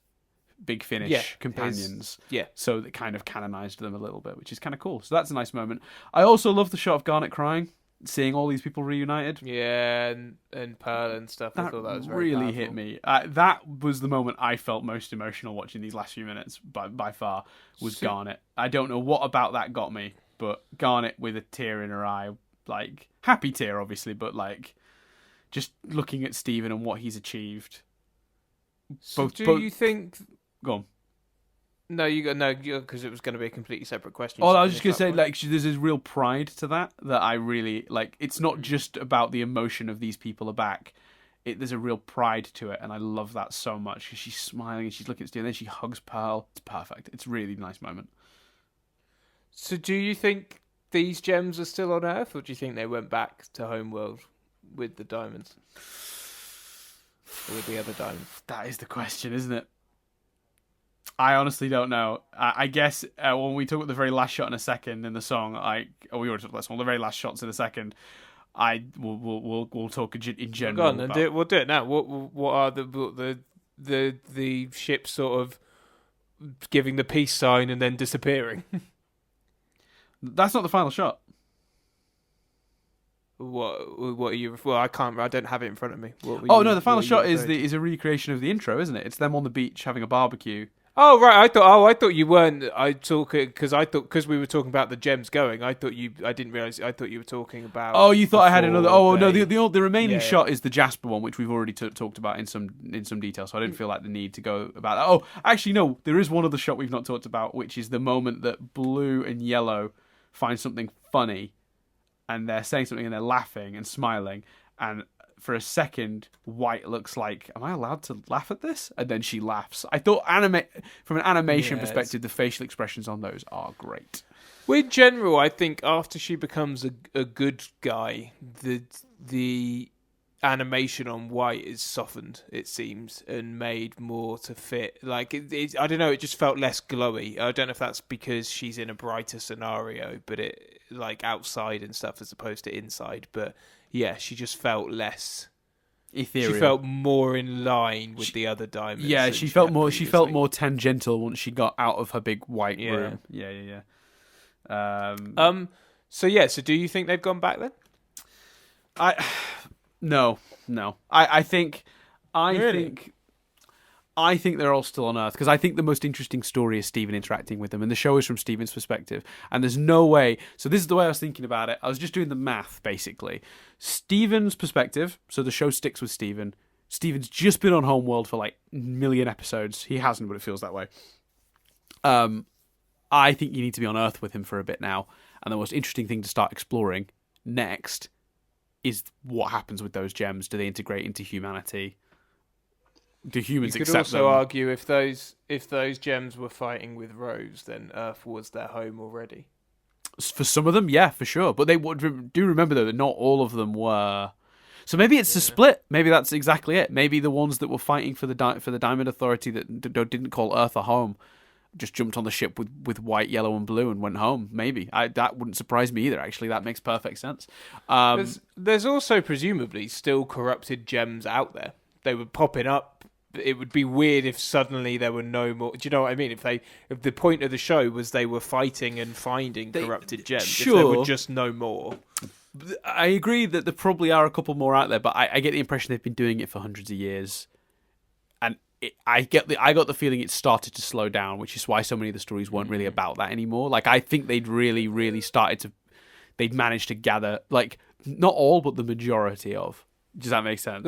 Big Finish companions. So it kind of canonized them a little bit, which is kind of cool. So that's a nice moment. I also love the shot of Garnet crying, seeing all these people reunited. Yeah, and Pearl and stuff. I thought that was very really powerful. hit me. That was the moment I felt most emotional watching these last few minutes, by far, was Garnet. I don't know what about that got me, but Garnet with a tear in her eye, like, happy tear, obviously, but, like, just looking at Stephen and what he's achieved. So you think... Go on. No, because it was going to be a completely separate question. Oh, I was just going to say, like, there's this real pride to that I really, like, it's not just about the emotion of these people are back. There's a real pride to it, and I love that so much, because she's smiling and she's looking at Steve, and then she hugs Pearl. It's perfect. It's a really nice moment. So do you think these gems are still on Earth, or do you think they went back to Homeworld with the diamonds? Or with the other diamonds? That is the question, isn't it? I honestly don't know. I guess when we talk about the very last shot in a second in the song, we already talked about this one. The very last shots in a second, we'll talk in general. Go on, then we'll do it now. What are the ships sort of giving the peace sign and then disappearing? That's not the final shot. What are you? Well, I can't. I don't have it in front of me. The final shot is a recreation of the intro, isn't it? It's them on the beach having a barbecue. Oh right, I thought you weren't. Because we were talking about the gems going. I didn't realize. I thought you were talking about. Oh, you thought I had another? Oh no, the remaining Yeah. shot is the Jasper one, which we've already talked about in some detail. So I didn't feel like the need to go about that. Oh, actually no, there is one other shot we've not talked about, which is the moment that blue and yellow find something funny, and they're saying something and they're laughing and smiling, and for a second, White looks like, am I allowed to laugh at this? And then she laughs. I thought from an animation perspective, the facial expressions on those are great. Well, in general, I think after she becomes a good guy, the animation on White is softened, it seems, and made more to fit. Like, I don't know, it just felt less glowy. I don't know if that's because she's in a brighter scenario, but it, like, outside and stuff as opposed to inside, but... Yeah, she just felt less ethereal. She felt more in line with the other diamonds. Yeah, she felt more. She felt more tangential once she got out of her big white room. Yeah. So do you think they've gone back then? No. I think they're all still on Earth because I think the most interesting story is Steven interacting with them, and the show is from Steven's perspective. And there's no way. So this is the way I was thinking about it. I was just doing the math basically. Steven's perspective. So the show sticks with Steven. Steven's just been on Homeworld for like a million episodes. He hasn't, but it feels that way. I think you need to be on Earth with him for a bit now. And the most interesting thing to start exploring next is what happens with those gems. Do they integrate into humanity? Do humans accept them? You could also argue if those gems were fighting with Rose, then Earth was their home already. For some of them, yeah, for sure. But they do remember though that not all of them were. So maybe it's a split. Maybe that's exactly it. Maybe the ones that were fighting for the Diamond Authority that didn't call Earth a home just jumped on the ship with white, yellow, and blue and went home. Maybe that wouldn't surprise me either. Actually, that makes perfect sense. There's also presumably still corrupted gems out there. They were popping up. It would be weird if suddenly there were no more. Do you know what I mean? If the point of the show was they were fighting and finding corrupted gems, sure. If there were just no more. I agree that there probably are a couple more out there, but I get the impression they've been doing it for hundreds of years, and I got the feeling it started to slow down, which is why so many of the stories weren't really about that anymore. Like I think they'd really, really they'd managed to gather, like not all, but the majority of. Does that make sense?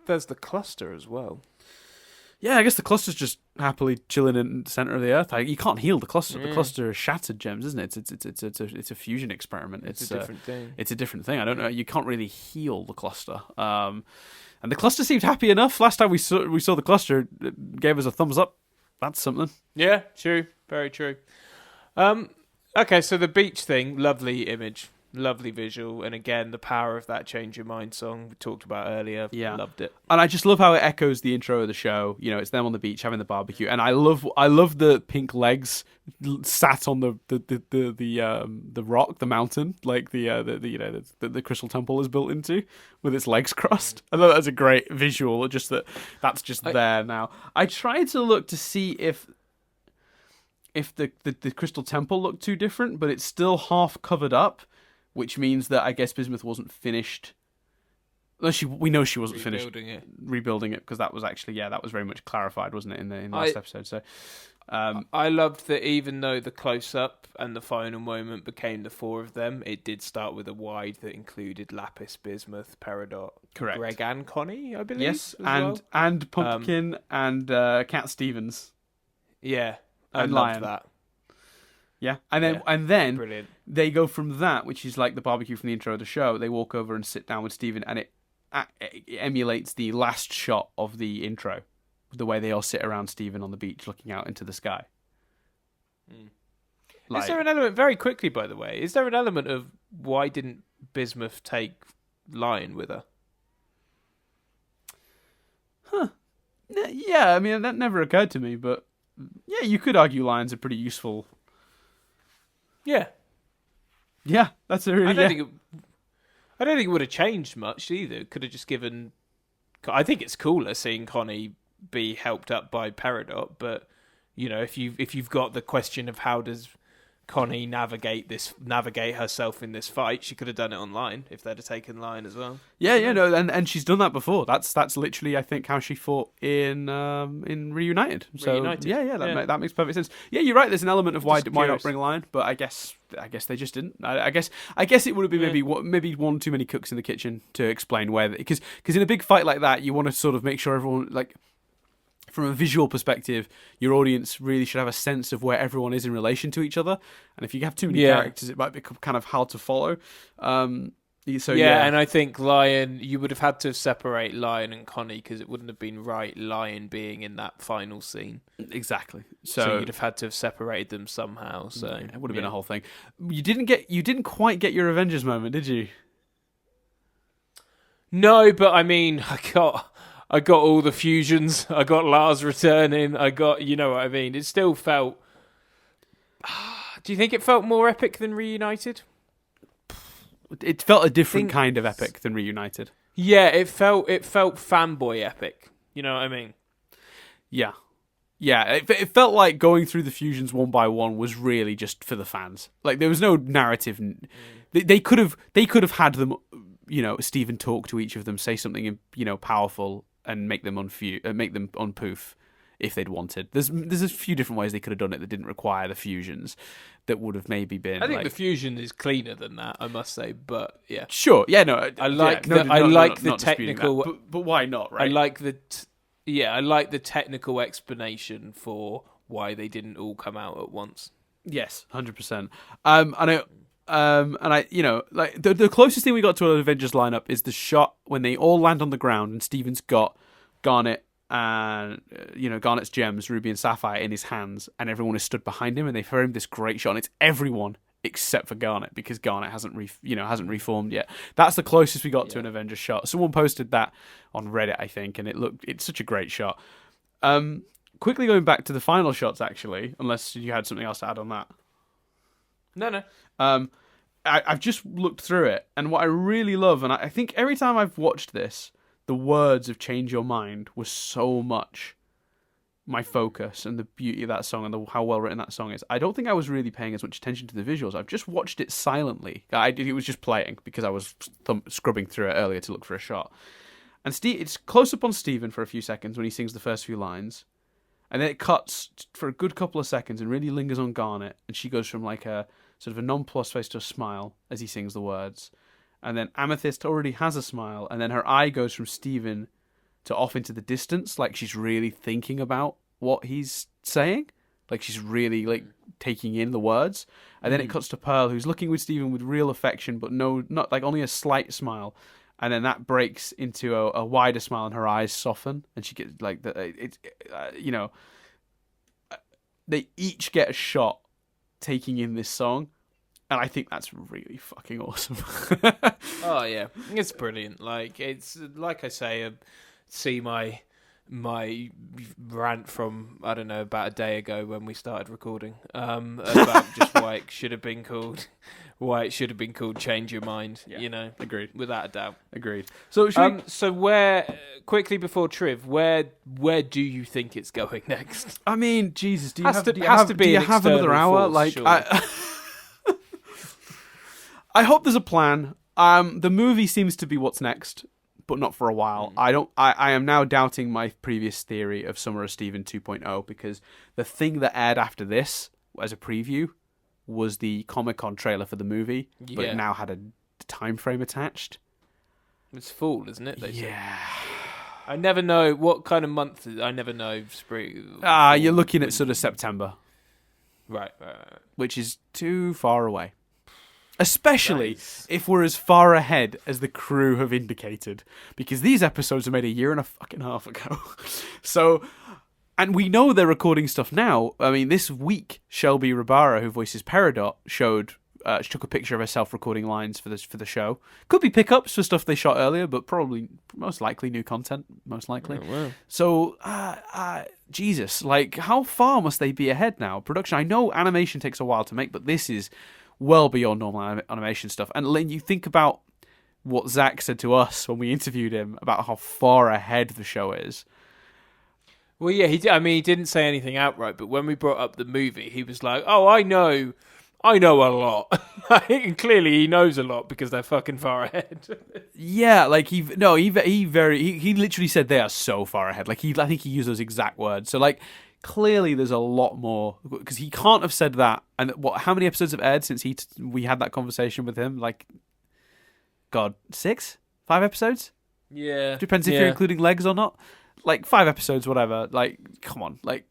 There's the cluster as well. Yeah, I guess the cluster's just happily chilling in the center of the Earth. You can't heal the cluster. The cluster is shattered gems, isn't it? It's a fusion experiment. It's a different thing. It's a different thing. I don't know. You can't really heal the cluster. And the cluster seemed happy enough. Last time we saw the cluster, it gave us a thumbs up. That's something. Yeah, true. Very true. Okay, so the beach thing, lovely image. Lovely visual, and again, the power of that Change Your Mind song we talked about earlier. Yeah, loved it. And I just love how it echoes the intro of the show. You know, it's them on the beach having the barbecue, and I love the pink legs sat on the rock, the mountain, like the Crystal Temple is built into, with its legs crossed. I thought that was a great visual. Just that's just there now. I tried to look to see if the Crystal Temple looked too different, but it's still half covered up. Which means that I guess Bismuth wasn't finished. We know she wasn't finished rebuilding it because that was actually that was very much clarified, wasn't it, in the last episode? So I loved that even though the close up and the final moment became the four of them, it did start with a wide that included Lapis, Bismuth, Peridot, correct, Greg and Connie, I believe. Yes, and Pumpkin and Cat Stevens. Yeah, I loved that. Yeah, and then brilliant. They go from that, which is like the barbecue from the intro of the show. They walk over and sit down with Steven, and it emulates the last shot of the intro, the way they all sit around Steven on the beach looking out into the sky. Is there an element, very quickly by the way, is there an element of why didn't Bismuth take Lion with her? Huh. Yeah, I mean, that never occurred to me, but yeah, you could argue Lion's a pretty useful... Yeah, that's a really... I don't think it would have changed much either. It could have just given... I think it's cooler seeing Connie be helped up by Peridot, but you know, if you've got the question of how does Connie navigate herself in this fight. She could have done it online if they'd have taken Lion as well. No, and she's done that before. That's literally, I think, how she fought in Reunited. So that makes perfect sense. Yeah, you're right. There's an element of why not bring Lion, but I guess they just didn't. I guess it would have been maybe one too many cooks in the kitchen to explain where, because in a big fight like that, you want to sort of make sure everyone, like, from a visual perspective, your audience really should have a sense of where everyone is in relation to each other. And if you have too many characters, it might become kind of hard to follow. And I think Lion, you would have had to separate Lion and Connie because it wouldn't have been right Lion being in that final scene. Exactly. So you'd have had to have separated them somehow. So it would have been a whole thing. You didn't quite get your Avengers moment, did you? No, but I mean, I got all the fusions. I got Lars returning. I got, you know what I mean? It still felt... Do you think it felt more epic than Reunited? It felt a different kind of epic than Reunited. Yeah, it felt fanboy epic. You know what I mean? Yeah. Yeah, it felt like going through the fusions one by one was really just for the fans. Like, there was no narrative. They could have had them, Stephen talk to each of them, say something, powerful, and make them unpoof if they'd wanted. There's a few different ways they could have done it that didn't require the fusions. That would have maybe been. I think the fusion is cleaner than that, I must say. But yeah, sure, yeah, no, I like the technical. But why not? Right? I like I like the technical explanation for why they didn't all come out at once. Yes, 100%. The closest thing we got to an Avengers lineup is the shot when they all land on the ground and Steven's got Garnet and Garnet's gems, Ruby and Sapphire, in his hands, and everyone is stood behind him, and they framed this great shot. And it's everyone except for Garnet, because Garnet hasn't reformed yet. That's the closest we got to an Avengers shot. Someone posted that on Reddit, I think, and it's such a great shot. Quickly going back to the final shots, actually, unless you had something else to add on that. No. I've just looked through it, and what I really love, and I think every time I've watched this, the words of Change Your Mind was so much my focus, and the beauty of that song, and how well written that song is. I don't think I was really paying as much attention to the visuals. I've just watched it silently. It was just playing because I was scrubbing through it earlier to look for a shot. And it's close up on Stephen for a few seconds when he sings the first few lines, and then it cuts for a good couple of seconds and really lingers on Garnet, and she goes from like a sort of a nonplussed face to a smile as he sings the words. And then Amethyst already has a smile, and then her eye goes from Stephen to off into the distance, like she's really thinking about what he's saying, like she's really like taking in the words. And then it cuts to Pearl, who's looking with Stephen with real affection, but not like only a slight smile. And then that breaks into a wider smile, and her eyes soften, and she gets like they each get a shot taking in this song. And I think that's really fucking awesome. Oh yeah, it's brilliant. Like it's like I say, see my rant from about a day ago when we started recording about just why it should have been called Change Your Mind. Yeah, agreed, without a doubt. Agreed. So so where quickly before Triv, where do you think it's going next? I mean, Jesus, do you have another hour? Like. I hope there's a plan. The movie seems to be what's next, but not for a while. I am now doubting my previous theory of Summer of Steven 2.0, because the thing that aired after this as a preview was the Comic-Con trailer for the movie, but it now had a time frame attached. It's fall, isn't it? They say. I never know what kind of month. I never know spring. You're looking at sort of September. Right. Which is too far away. Especially if we're as far ahead as the crew have indicated, because these episodes were made a year and a fucking half ago. So, and we know they're recording stuff now. I mean, this week, Shelby Rabara, who voices Peridot, she took a picture of herself recording lines for the show. Could be pickups for stuff they shot earlier, but probably most likely new content. Most likely. Oh, wow. So, Jesus, like how far must they be ahead now? Production. I know animation takes a while to make, but this is well beyond normal animation stuff. And Lynn, you think about what Zach said to us when we interviewed him about how far ahead the show is. Well, yeah, he did. I mean, he didn't say anything outright, but when we brought up the movie, he was like, "Oh, I know I know a lot. And clearly he knows a lot because they're fucking far ahead. Yeah, like he literally said they are so far ahead. Like I think he used those exact words. So like clearly there's a lot more because he can't have said that. And how many episodes have aired since we had that conversation with him? Like, God, 6, 5 episodes? Yeah, depends if you're including legs or not. Like 5 episodes, whatever. Like, come on, like.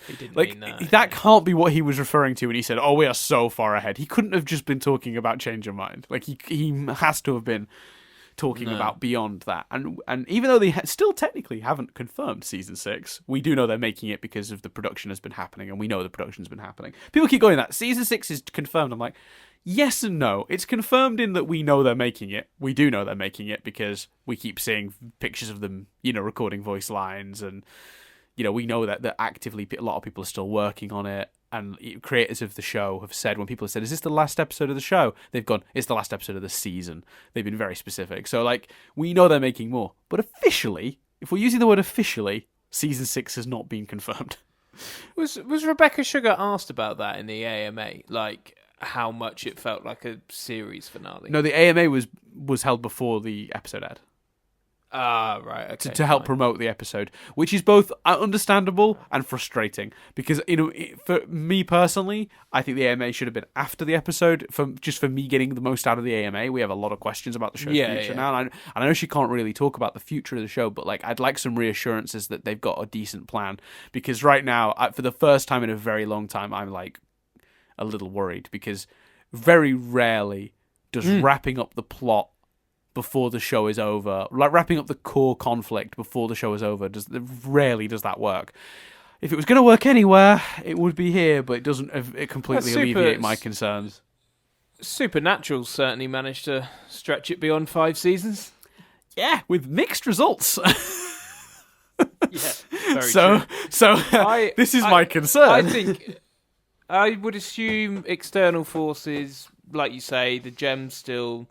He didn't like mean that can't be what he was referring to when he said, "Oh, we are so far ahead." He couldn't have just been talking about change your mind. Like he has to have been talking about beyond that. And even though they still technically haven't confirmed season 6, we do know they're making it because of the production has been happening, and we know the production's been happening. People keep going that season 6 is confirmed. I'm like, yes and no. It's confirmed in that we know they're making it. We do know they're making it because we keep seeing pictures of them, recording voice lines and. We know that actively a lot of people are still working on it, and creators of the show have said when people have said, "Is this the last episode of the show?" They've gone, "It's the last episode of the season." They've been very specific. So, like, we know they're making more, but officially, if we're using the word officially, season 6 has not been confirmed. Was Rebecca Sugar asked about that in the AMA? Like how much it felt like a series finale? No, the AMA was held before the episode aired. Ah, right. Okay, to help promote the episode, which is both understandable and frustrating because for me personally, I think the AMA should have been after the episode for me getting the most out of the AMA. We have a lot of questions about the show's future now, and I know she can't really talk about the future of the show, but like I'd like some reassurances that they've got a decent plan because right now, for the first time in a very long time, I'm like a little worried because very rarely does wrapping up the plot before the show is over, like wrapping up the core conflict before the show is over, rarely does that work. If it was going to work anywhere, it would be here, but it doesn't. It completely alleviate my concerns. Supernatural certainly managed to stretch it beyond 5 seasons. Yeah, with mixed results. Yeah, very true. So this is my concern. I think I would assume external forces, like you say, the gems still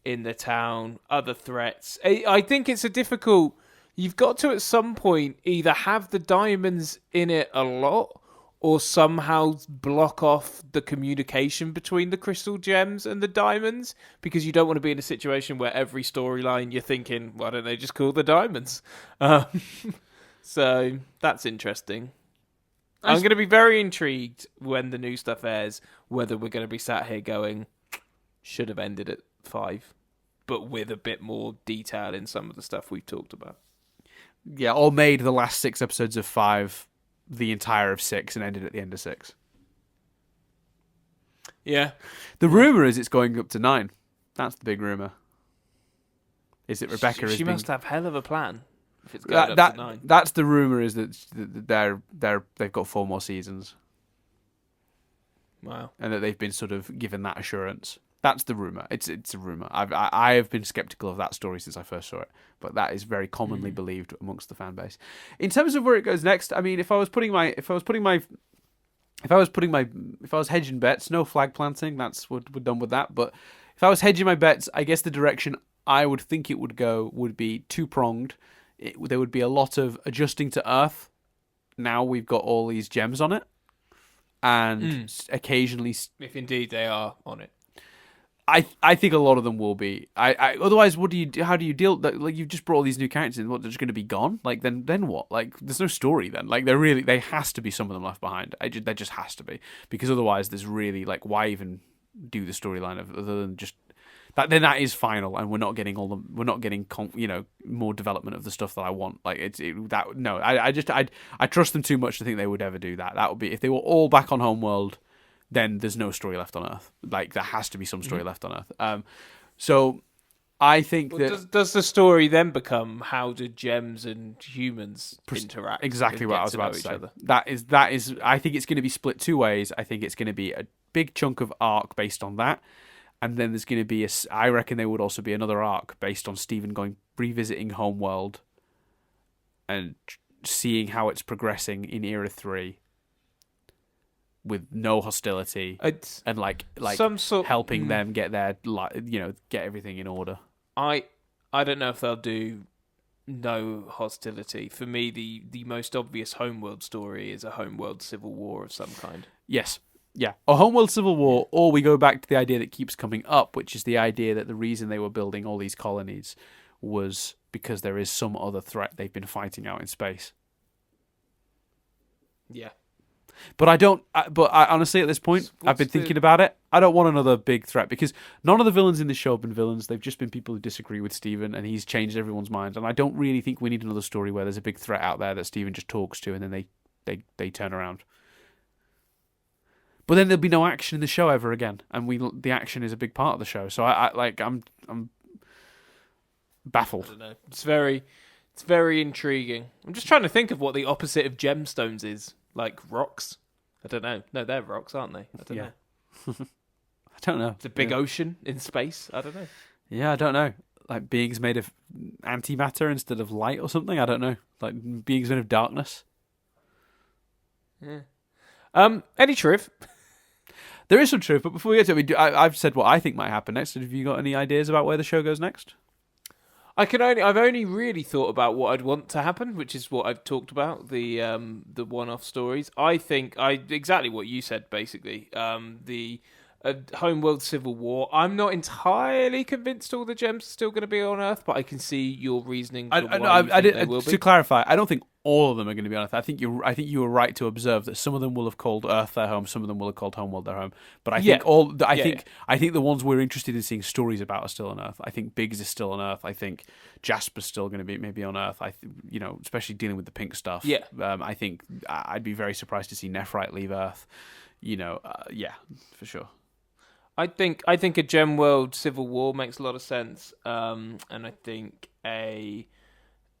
in the town, other threats. I think it's a difficult. You've got to at some point either have the diamonds in it a lot or somehow block off the communication between the crystal gems and the diamonds because you don't want to be in a situation where every storyline you're thinking, why don't they just call the diamonds? So that's interesting. I'm going to be very intrigued when the new stuff airs, whether we're going to be sat here going, should have ended at 5, but with a bit more detail in some of the stuff we've talked about. Yeah, or made the last 6 episodes of 5 the entire of 6 and ended at the end of 6. Yeah. The rumour is it's going up to 9. That's the big rumour. Is it Rebecca? She must have hell of a plan if it's going up to 9. That's the rumour is that they've got 4 more seasons. Wow. And that they've been sort of given that assurance. That's the rumour. It's a rumour. I have been sceptical of that story since I first saw it, but that is very commonly believed amongst the fan base. In terms of where it goes next, I mean, if I was hedging bets, no flag planting. We're done with that. But if I was hedging my bets, I guess the direction I would think it would go would be 2-pronged. There would be a lot of adjusting to Earth. Now we've got all these gems on it, and occasionally, if indeed they are on it. I think a lot of them will be. Otherwise, how do you deal? Like you've just brought all these new characters in. What, they're just going to be gone? Like then what? Like there's no story then. Like there has to be some of them left behind. There just has to be, because otherwise there's really like, why even do the storyline other than just that? Then that is final, and we're not getting more development of the stuff that I want. Like I trust them too much to think they would ever do that. That would be if they were all back on Homeworld. Then there's no story left on Earth. Like there has to be some story left on Earth. So I think that does the story then become how do gems and humans interact? Exactly what I was about to say. Other? That is. I think it's going to be split 2 ways. I think it's going to be a big chunk of arc based on that, and then there's going to be I reckon there would also be another arc based on Steven revisiting Homeworld and seeing how it's progressing in Era 3. With no hostility and like some helping them get get everything in order. I don't know if they'll do no hostility. For me, the most obvious Homeworld story is a Homeworld civil war of some kind. Yes, Yeah, a Homeworld Civil War, or we go back to the idea that keeps coming up, which is the idea that the reason they were building all these colonies was because there is some other threat they've been fighting out in space. Yeah. But I honestly, at this point, I've been thinking about it. I don't want another big threat because none of the villains in this show have been villains. They've just been people who disagree with Steven, and he's changed everyone's mind. And I don't really think we need another story where there's a big threat out there that Steven just talks to, and then they turn around. But then there'll be no action in the show ever again, and the action is a big part of the show. So I'm baffled. I don't know. It's very intriguing. I'm just trying to think of what the opposite of gemstones is. Like rocks? I don't know. No, they're rocks, aren't they? I don't know. I don't know. It's a big ocean in space. I don't know. Yeah, I don't know. Like beings made of antimatter instead of light or something. I don't know. Like beings made of darkness. Yeah. Any triv? There is some truth, but before we get to it, I've said what I think might happen next. Have you got any ideas about where the show goes next? I've only really thought about what I'd want to happen, which is what I've talked about, the one-off stories. I think exactly what you said, basically. The Homeworld Civil War. I'm not entirely convinced all the gems are still going to be on Earth, but I can see your reasoning for why they will be. To clarify, I don't think all of them are going to be on Earth. I think you were right to observe that some of them will have called Earth their home, some of them will have called Homeworld their home. But I think the ones we're interested in seeing stories about are still on Earth. I think Biggs is still on Earth. I think Jasper's still going to be maybe on Earth. Especially dealing with the pink stuff. Yeah. I think I'd be very surprised to see Nephrite leave Earth. Yeah, for sure. I think a Gem World Civil War makes a lot of sense, and I think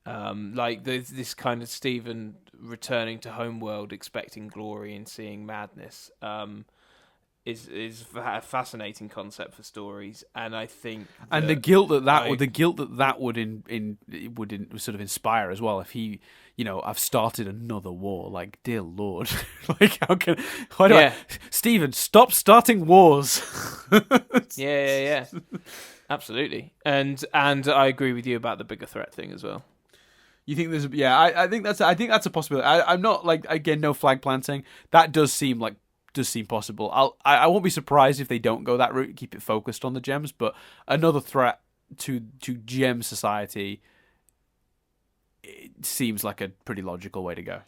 this kind of Steven returning to Homeworld, expecting glory and seeing madness, is a fascinating concept for stories, and I think the guilt that would sort of inspire as well if he. I've started another war. Like, dear Lord, like Stephen, stop starting wars. yeah, absolutely. And I agree with you about the bigger threat thing as well. You think there's I think that's a possibility. I'm not no flag planting. That does seem possible. I won't be surprised if they don't go that route. Keep it focused on the gems, but another threat to gem society. It seems like a pretty logical way to go.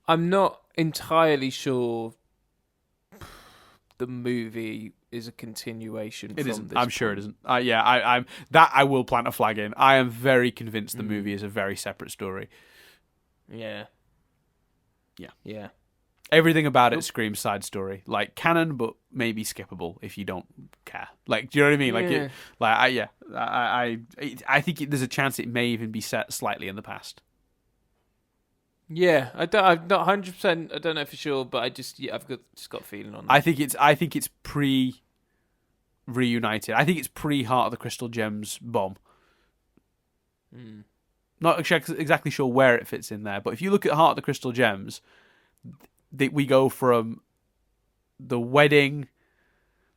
I'm not entirely sure the movie is a continuation. It isn't. I'm sure it isn't. I will plant a flag in. I am very convinced the movie is a very separate story. Yeah. Everything about it screams side story, like canon, but maybe skippable if you don't care. Like, do you know what I mean? I think there's a chance it may even be set slightly in the past. Yeah, I'm not 100%. I don't know for sure, but I've just got a feeling on that. I think it's pre reunited. I think it's pre Heart of the Crystal Gems bomb. Not exactly sure where it fits in there, but if you look at Heart of the Crystal Gems. We go from the wedding,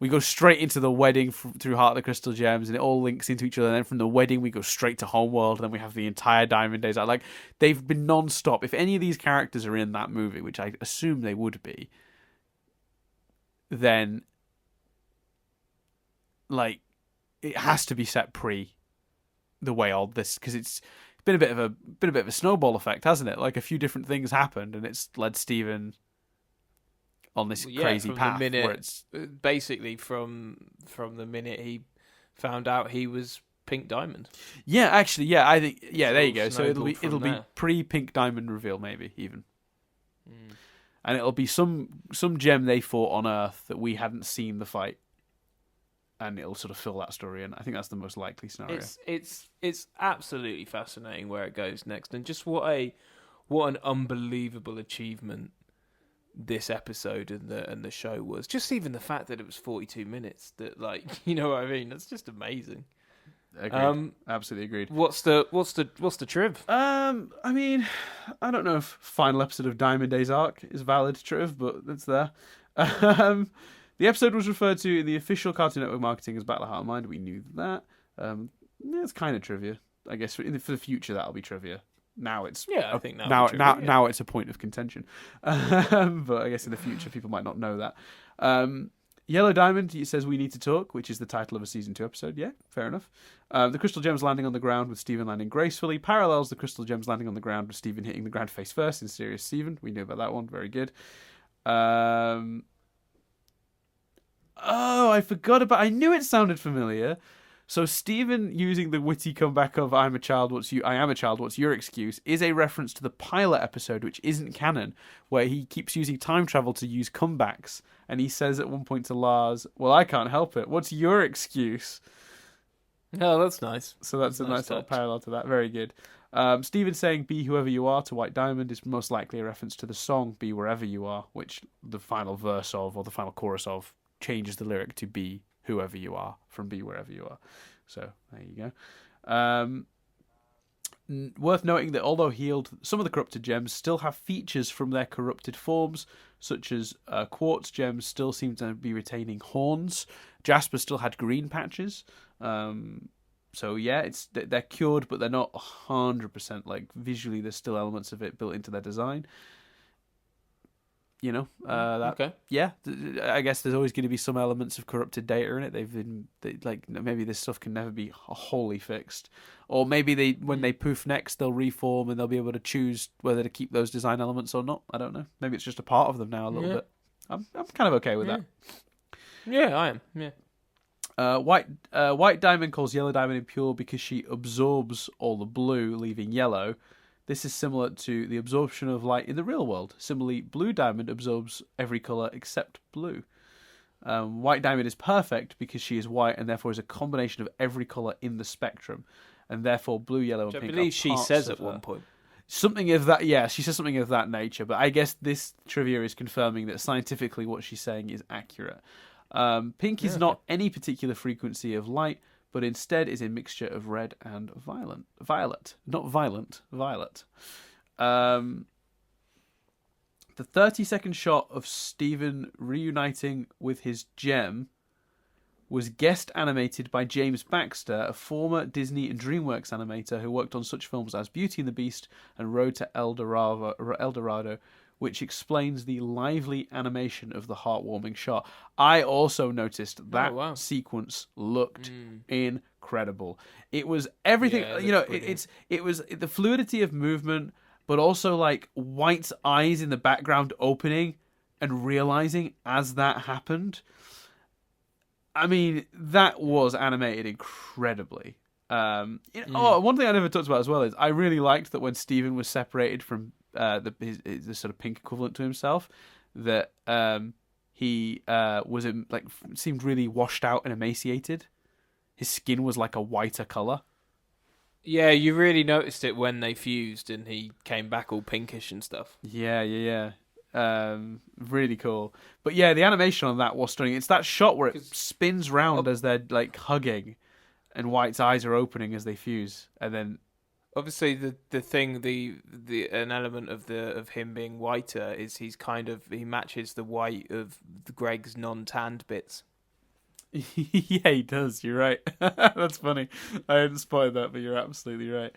we go straight into the wedding through Heart of the Crystal Gems, and it all links into each other. And then from the wedding, we go straight to Homeworld, and then we have the entire Diamond Days. Like, they've been non-stop. If any of these characters are in that movie, which I assume they would be, then it has to be set pre the way all this, because it's been a bit of a snowball effect, hasn't it? Like, a few different things happened, and it's led Steven on this crazy path. Where it's basically from the minute he found out he was Pink Diamond. Yeah, actually, yeah, I think there you go. So it'll be pre-Pink Diamond reveal, maybe even, and it'll be some gem they fought on Earth that we hadn't seen the fight. And it'll sort of fill that story in. I think that's the most likely scenario. It's absolutely fascinating where it goes next, and just what an unbelievable achievement this episode and the show was. Just even the fact that it was 42 minutes. That, like, you know what I mean? That's just amazing. Agreed. Absolutely agreed. What's the triv? I mean, I don't know if final episode of Diamond Days arc is valid triv, but it's there. The episode was referred to in the official Cartoon Network marketing as Battle of Heart and Mind. We knew that. It's kind of trivia. I guess for the future, that'll be trivia. now it's I think now now it's a point of contention. But I guess in the future people might not know that. Yellow Diamond, it says we need to talk, which is the title of a season 2 episode. Yeah, fair enough. The crystal gems landing on the ground with Stephen landing gracefully parallels the crystal gems landing on the ground with Stephen hitting the ground face first in Serious Stephen. We knew about that one. Very good. Oh, I forgot about. I knew it sounded familiar. So Stephen using the witty comeback of I am a child, what's your excuse, is a reference to the pilot episode, which isn't canon, where he keeps using time travel to use comebacks. And he says at one point to Lars, well, I can't help it. What's your excuse? Oh, that's nice. So that's a nice little parallel to that. Very good. Stephen saying be whoever you are to White Diamond is most likely a reference to the song Be Wherever You Are, which the final verse of, or the final chorus of, changes the lyric to be whoever you are from Be Wherever You Are. So there you go. Worth noting that although healed, some of the corrupted gems still have features from their corrupted forms, such as Quartz gems still seem to be retaining horns. Jasper still had green patches. So yeah, they're cured, but they're not 100%. Like visually, there's still elements of it built into their design. You know, okay. Yeah, I guess there's always going to be some elements of corrupted data in it. Maybe this stuff can never be wholly fixed, or maybe when they poof next, they'll reform and they'll be able to choose whether to keep those design elements or not. I don't know. Maybe it's just a part of them now a little bit. I'm kind of okay with that. Yeah, I am. Yeah. White Diamond calls Yellow Diamond impure because she absorbs all the blue, leaving yellow. This is similar to the absorption of light in the real world. Similarly, Blue Diamond absorbs every colour except blue. White Diamond is perfect because she is white and therefore is a combination of every colour in the spectrum. And therefore blue, yellow and pink. I believe she says at one point. Something of that, yeah, she says something of that nature. But I guess this trivia is confirming that scientifically what she's saying is accurate. Pink is not any particular frequency of light, but instead is a mixture of red and violet. Not violent, violet. The 30-second shot of Stephen reuniting with his gem was guest animated by James Baxter, a former Disney and DreamWorks animator who worked on such films as Beauty and the Beast and Road to El Dorado, which explains the lively animation of the heartwarming shot. I also noticed that sequence looked incredible. It was everything, it was the fluidity of movement, but also like White's eyes in the background opening and realizing as that happened. I mean, that was animated incredibly. One thing I never talked about as well is I really liked that when Stephen was separated from the sort of pink equivalent to himself, that he seemed really washed out and emaciated. His skin was like a whiter color. Yeah, you really noticed it when they fused and he came back all pinkish and stuff. Yeah. Really cool. But yeah, the animation on that was stunning. It's that shot where it spins round as they're like hugging, and White's eyes are opening as they fuse, and then. Obviously, an element of him being whiter is he matches the white of Greg's non-tanned bits. Yeah, he does. You're right. That's funny. I hadn't spotted that, but you're absolutely right.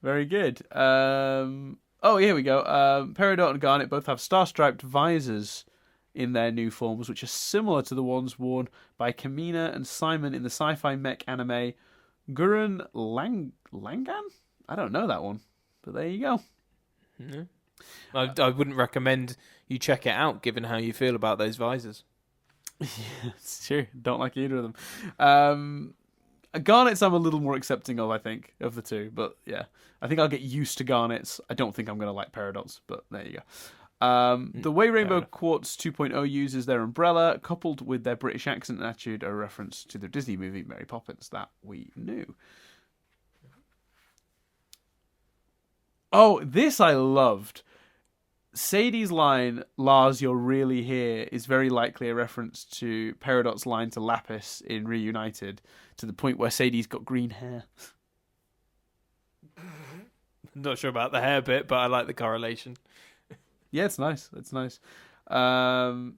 Very good. Here we go. Peridot and Garnet both have star-striped visors in their new forms, which are similar to the ones worn by Kamina and Simon in the sci-fi mech anime Gurren Langan? I don't know that one, but there you go. Mm-hmm. I wouldn't recommend you check it out, given how you feel about those visors. Yeah, it's true. Don't like either of them. Garnets I'm a little more accepting of, I think, of the two. But yeah, I think I'll get used to Garnets. I don't think I'm going to like Peridots, but there you go. The way Rainbow Quartz 2.0 uses their umbrella, coupled with their British accent and attitude, are a reference to the Disney movie Mary Poppins that we knew. Oh, this I loved. Sadie's line, Lars, you're really here, is very likely a reference to Peridot's line to Lapis in Reunited, to the point where Sadie's got green hair. Not sure about the hair bit, but I like the correlation. Yeah, it's nice. It's nice. White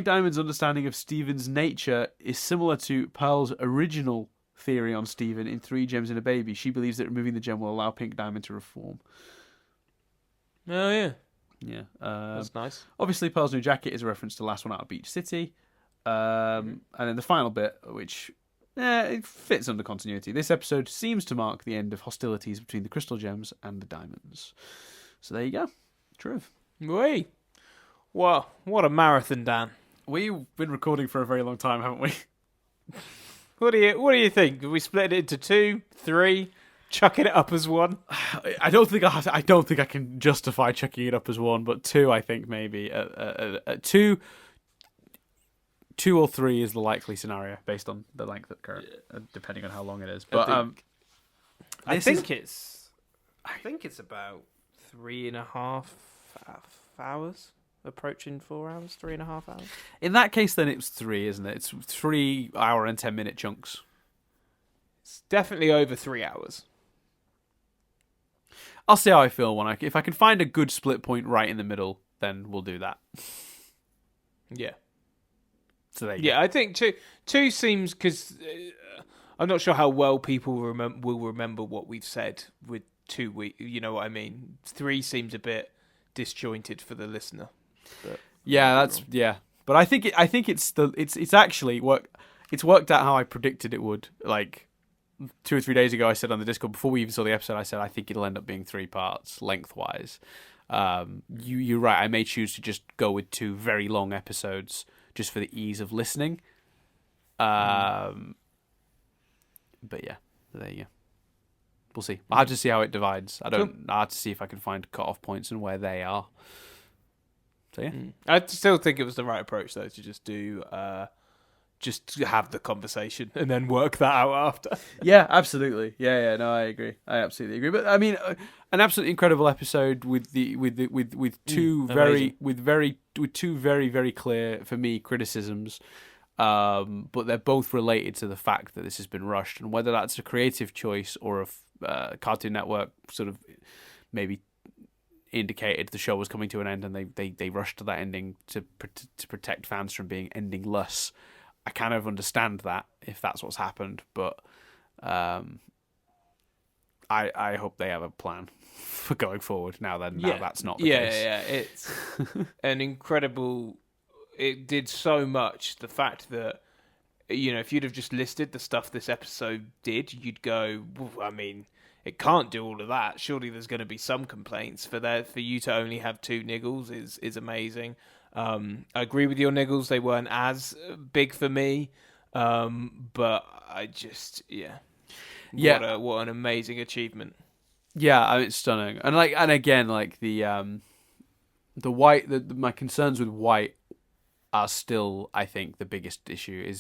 Diamond's understanding of Stephen's nature is similar to Pearl's original theory on Stephen in Three Gems and a Baby. She believes that removing the gem will allow Pink Diamond to reform. Oh, yeah. Yeah. That's nice. Obviously, Pearl's new jacket is a reference to the last one out of Beach City. And then the final bit, which it fits under continuity. This episode seems to mark the end of hostilities between the crystal gems and the diamonds. So there you go. Truth. Wait. What a marathon, Dan. We've been recording for a very long time, haven't we? What do you think? Have we split it into 2, 3, chucking it up as 1? I don't think I can justify chucking it up as 1, but 2 I think maybe. 2 or 3 is the likely scenario based on the length of current, depending on how long it is. But I think it's about 3.5 hours, approaching 4 hours, 3.5 hours. In that case, then it's 3, isn't it? It's 3 hour and 10-minute chunks. It's definitely over 3 hours. I'll see how I feel if I can find a good split point right in the middle, then we'll do that. Yeah. So there you go. I think two seems, because I'm not sure how well people will remember what we've said with 2 weeks. You know what I mean? 3 seems a bit disjointed for the listener. But But I think it's actually it's worked out how I predicted it would. Like 2 or 3 days ago, I said on the Discord before we even saw the episode, I said I think it'll end up being 3 parts lengthwise. You're right. I may choose to just go with 2 very long episodes just for the ease of listening. But yeah, there you go. We'll see. I'll have to see how it divides. I'll have to see if I can find cut-off points and where they are. So yeah. I still think it was the right approach, though, to just do... just have the conversation and then work that out after. Yeah, absolutely. Yeah, no, I agree. I absolutely agree. But I mean, an absolutely incredible episode with two very very clear for me criticisms. But they're both related to the fact that this has been rushed, and whether that's a creative choice or a Cartoon Network sort of maybe indicated the show was coming to an end, and they rushed to that ending to protect fans from being endingless. I kind of understand that if that's what's happened, but I hope they have a plan for going forward. Now that's not the case. Yeah, it's an incredible. It did so much. The fact that if you'd have just listed the stuff this episode did, you'd go, I mean, it can't do all of that. Surely there's going to be some complaints. For you to only have 2 niggles is amazing. I agree with your niggles. They weren't as big for me, but I just what an amazing achievement. Yeah, I mean, it's stunning. And again, the white, my concerns with white are still, I think, the biggest issue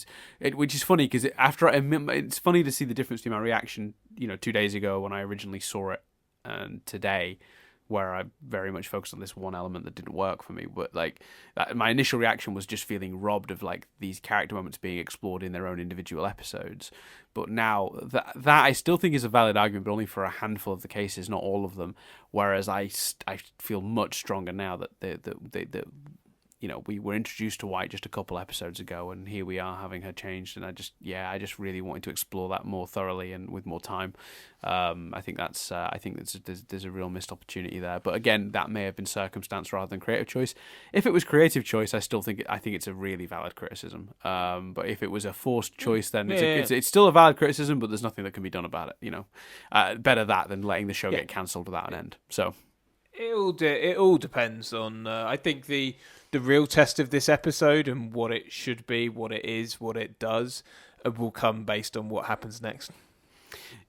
which is funny because it's funny to see the difference between my reaction 2 days ago when I originally saw it and today, where I very much focused on this one element that didn't work for me. But my initial reaction was just feeling robbed of these character moments being explored in their own individual episodes. But now that I still think is a valid argument, but only for a handful of the cases, not all of them. Whereas I feel much stronger now that we were introduced to White just a couple episodes ago, and here we are having her changed. And I just really wanted to explore that more thoroughly and with more time. I think there's a real missed opportunity there. But again, that may have been circumstance rather than creative choice. If it was creative choice, I think it's a really valid criticism. But if it was a forced choice, then it's still a valid criticism. But there's nothing that can be done about it. Better that than letting the show get cancelled without an end. So it all depends on. I think the real test of this episode and what it should be, what it is, what it does, will come based on what happens next.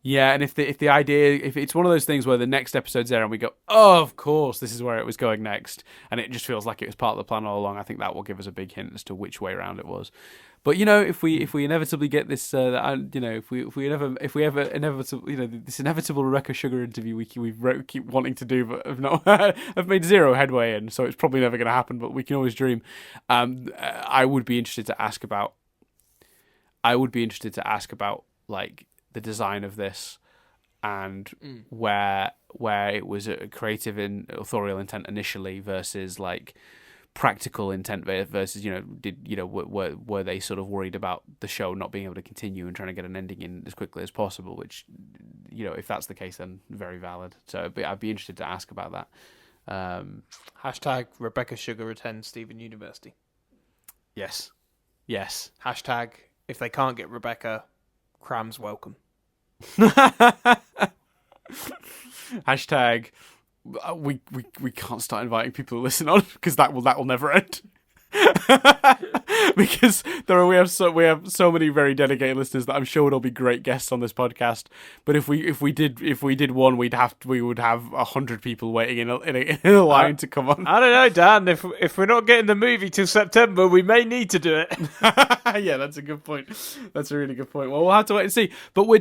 Yeah, and if it's one of those things where the next episode's there and we go, oh, of course, this is where it was going next, and it just feels like it was part of the plan all along, I think that will give us a big hint as to which way around it was. But if we inevitably get this, if we ever inevitably, this inevitable Rebecca Sugar interview we keep wanting to do, but have made zero headway in, so it's probably never going to happen. But we can always dream. I would be interested to ask about the design of this and where it was a creative and authorial intent initially versus practical intent versus, were they sort of worried about the show not being able to continue and trying to get an ending in as quickly as possible, which, if that's the case, then very valid. So I'd be interested to ask about that. Hashtag Rebecca Sugar attends Stephen University. Yes. Hashtag if they can't get Rebecca, Crams welcome. Hashtag we can't start inviting people to listen on because that will never end. Because we have so many very dedicated listeners that I'm sure would all be great guests on this podcast. But if we did one, we would have 100 people waiting in a line to come on. I don't know, Dan. If we're not getting the movie till September, we may need to do it. Yeah, that's a good point. That's a really good point. Well, we'll have to wait and see. But we're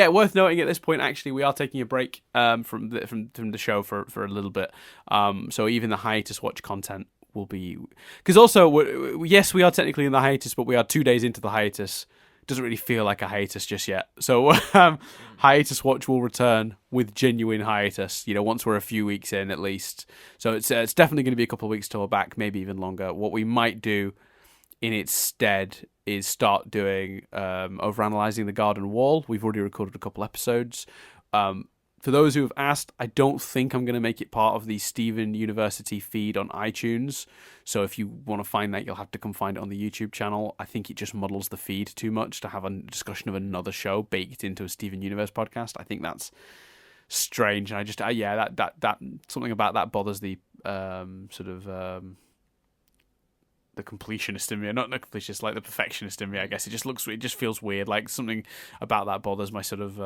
worth noting at this point. Actually, we are taking a break from the show for a little bit. So even the hiatus watch content will be, because also yes, we are technically in the hiatus, but we are 2 days into the hiatus. Doesn't really feel like a hiatus just yet. So hiatus watch will return with genuine hiatus, once we're a few weeks in at least. So it's definitely going to be a couple of weeks till we're back, maybe even longer. What we might do in its stead is start doing overanalyzing the Garden Wall. We've already recorded a couple episodes. For those who have asked, I don't think I'm going to make it part of the Stephen University feed on iTunes. So if you want to find that, you'll have to come find it on the YouTube channel. I think it just muddles the feed too much to have a discussion of another show baked into a Stephen Universe podcast. I think that's strange. And I just, that something about that bothers the the completionist in me. Not the completionist, like the perfectionist in me, I guess. It just feels weird. Like something about that bothers my sort of...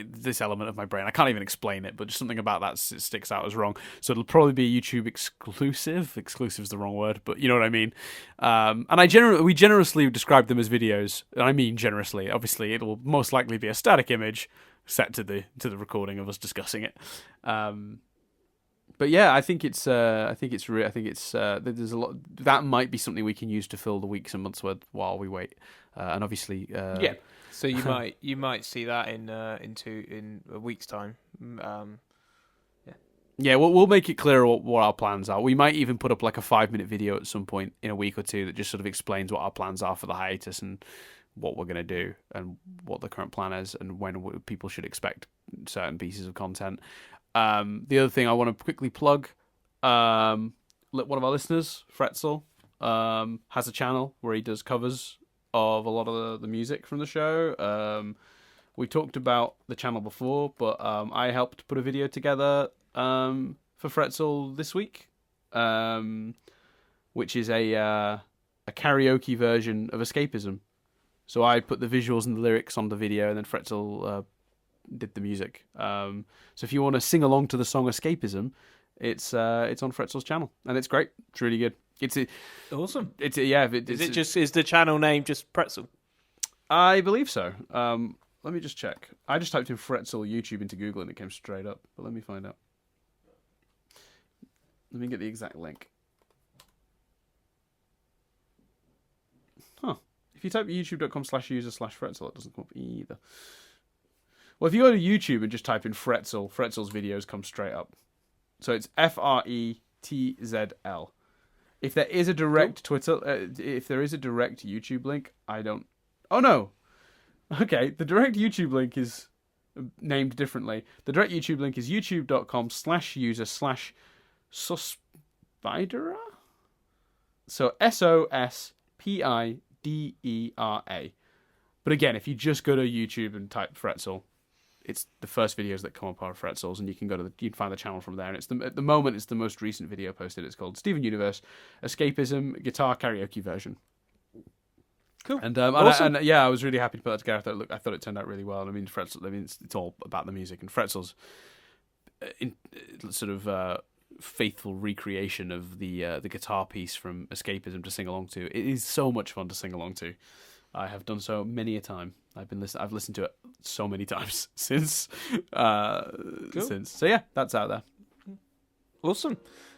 this element of my brain. I can't even explain it, but just something about that sticks out as wrong. So it'll probably be a YouTube exclusive. Exclusive is the wrong word, but you know what I mean. And we generously describe them as videos, and I mean generously. Obviously, it will most likely be a static image set to the recording of us discussing it. But yeah, I think it's there's a lot that might be something we can use to fill the weeks and months while we wait. And obviously, yeah. So you might see that in a week's time. Yeah, we'll make it clear what our plans are. We might even put up like a 5-minute video at some point in a week or two that just sort of explains what our plans are for the hiatus and what we're going to do and what the current plan is and when people should expect certain pieces of content. The other thing I want to quickly plug, one of our listeners, Fretzel, has a channel where he does covers of a lot of the music from the show. We talked about the channel before, but I helped put a video together for Fretzel this week, which is a karaoke version of Escapism. So I put the visuals and the lyrics on the video, and then Fretzel did the music. So if you want to sing along to the song Escapism, it's on Fretzel's channel, and it's great. It's really good. Awesome. Is the channel name just Pretzel? I believe so. Let me just check. I just typed in Fretzel YouTube into Google and it came straight up. But let me find out. Let me get the exact link. Huh. If you type youtube.com/user/Fretzel, it doesn't come up either. Well, if you go to YouTube and just type in Fretzel, Fretzel's videos come straight up. So it's FRETZL. If there is a direct Twitter, if there is a direct YouTube link, I don't. Oh no. Okay, the direct YouTube link is named differently. The direct YouTube link is youtube.com/user/Sospidera. So SOSPIDERA. But again, if you just go to YouTube and type Fretzel, it's the first videos that come up are Fretzel's, and you can find the channel from there. And at the moment, it's the most recent video posted. It's called Steven Universe Escapism Guitar Karaoke Version. Cool. And awesome. I was really happy to put that together. I thought it turned out really well. And I mean, Fretzel. I mean, it's all about the music, and Fretzel's faithful recreation of the guitar piece from Escapism to sing along to. It is so much fun to sing along to. I have done so many a time. I've listened to it so many times since. Cool. So yeah, that's out there. Awesome.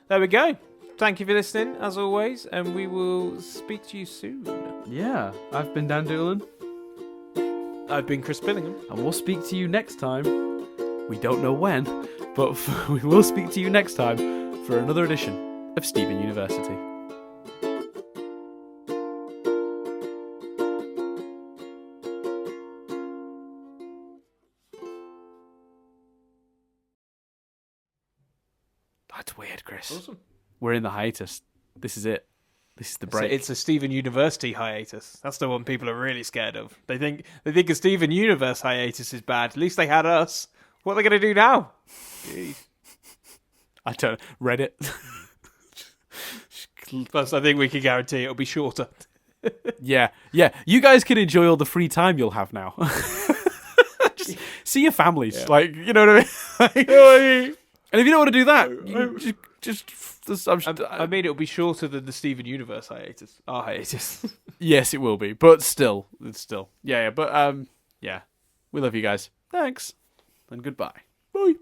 There we go. Thank you for listening, as always, and we will speak to you soon. Yeah, I've been Dan Doolan. I've been Chris Billingham. And we'll speak to you next time. We don't know when, but we will speak to you next time for another edition of Stephen University. That's weird, Chris. Awesome. We're in the hiatus. This is it. This is the break. It's a Steven University hiatus. That's the one people are really scared of. They think a Steven Universe hiatus is bad. At least they had us. What are they going to do now? Jeez. I don't Reddit. Plus, I think we can guarantee it'll be shorter. Yeah. You guys can enjoy all the free time you'll have now. Just see your families. Yeah. Like, you know what I mean? And if you don't want to do that, I mean, it'll be shorter than the Steven Universe hiatus. Our hiatus. Yes, it will be, but still, Yeah. But yeah, we love you guys. Thanks, and goodbye. Bye.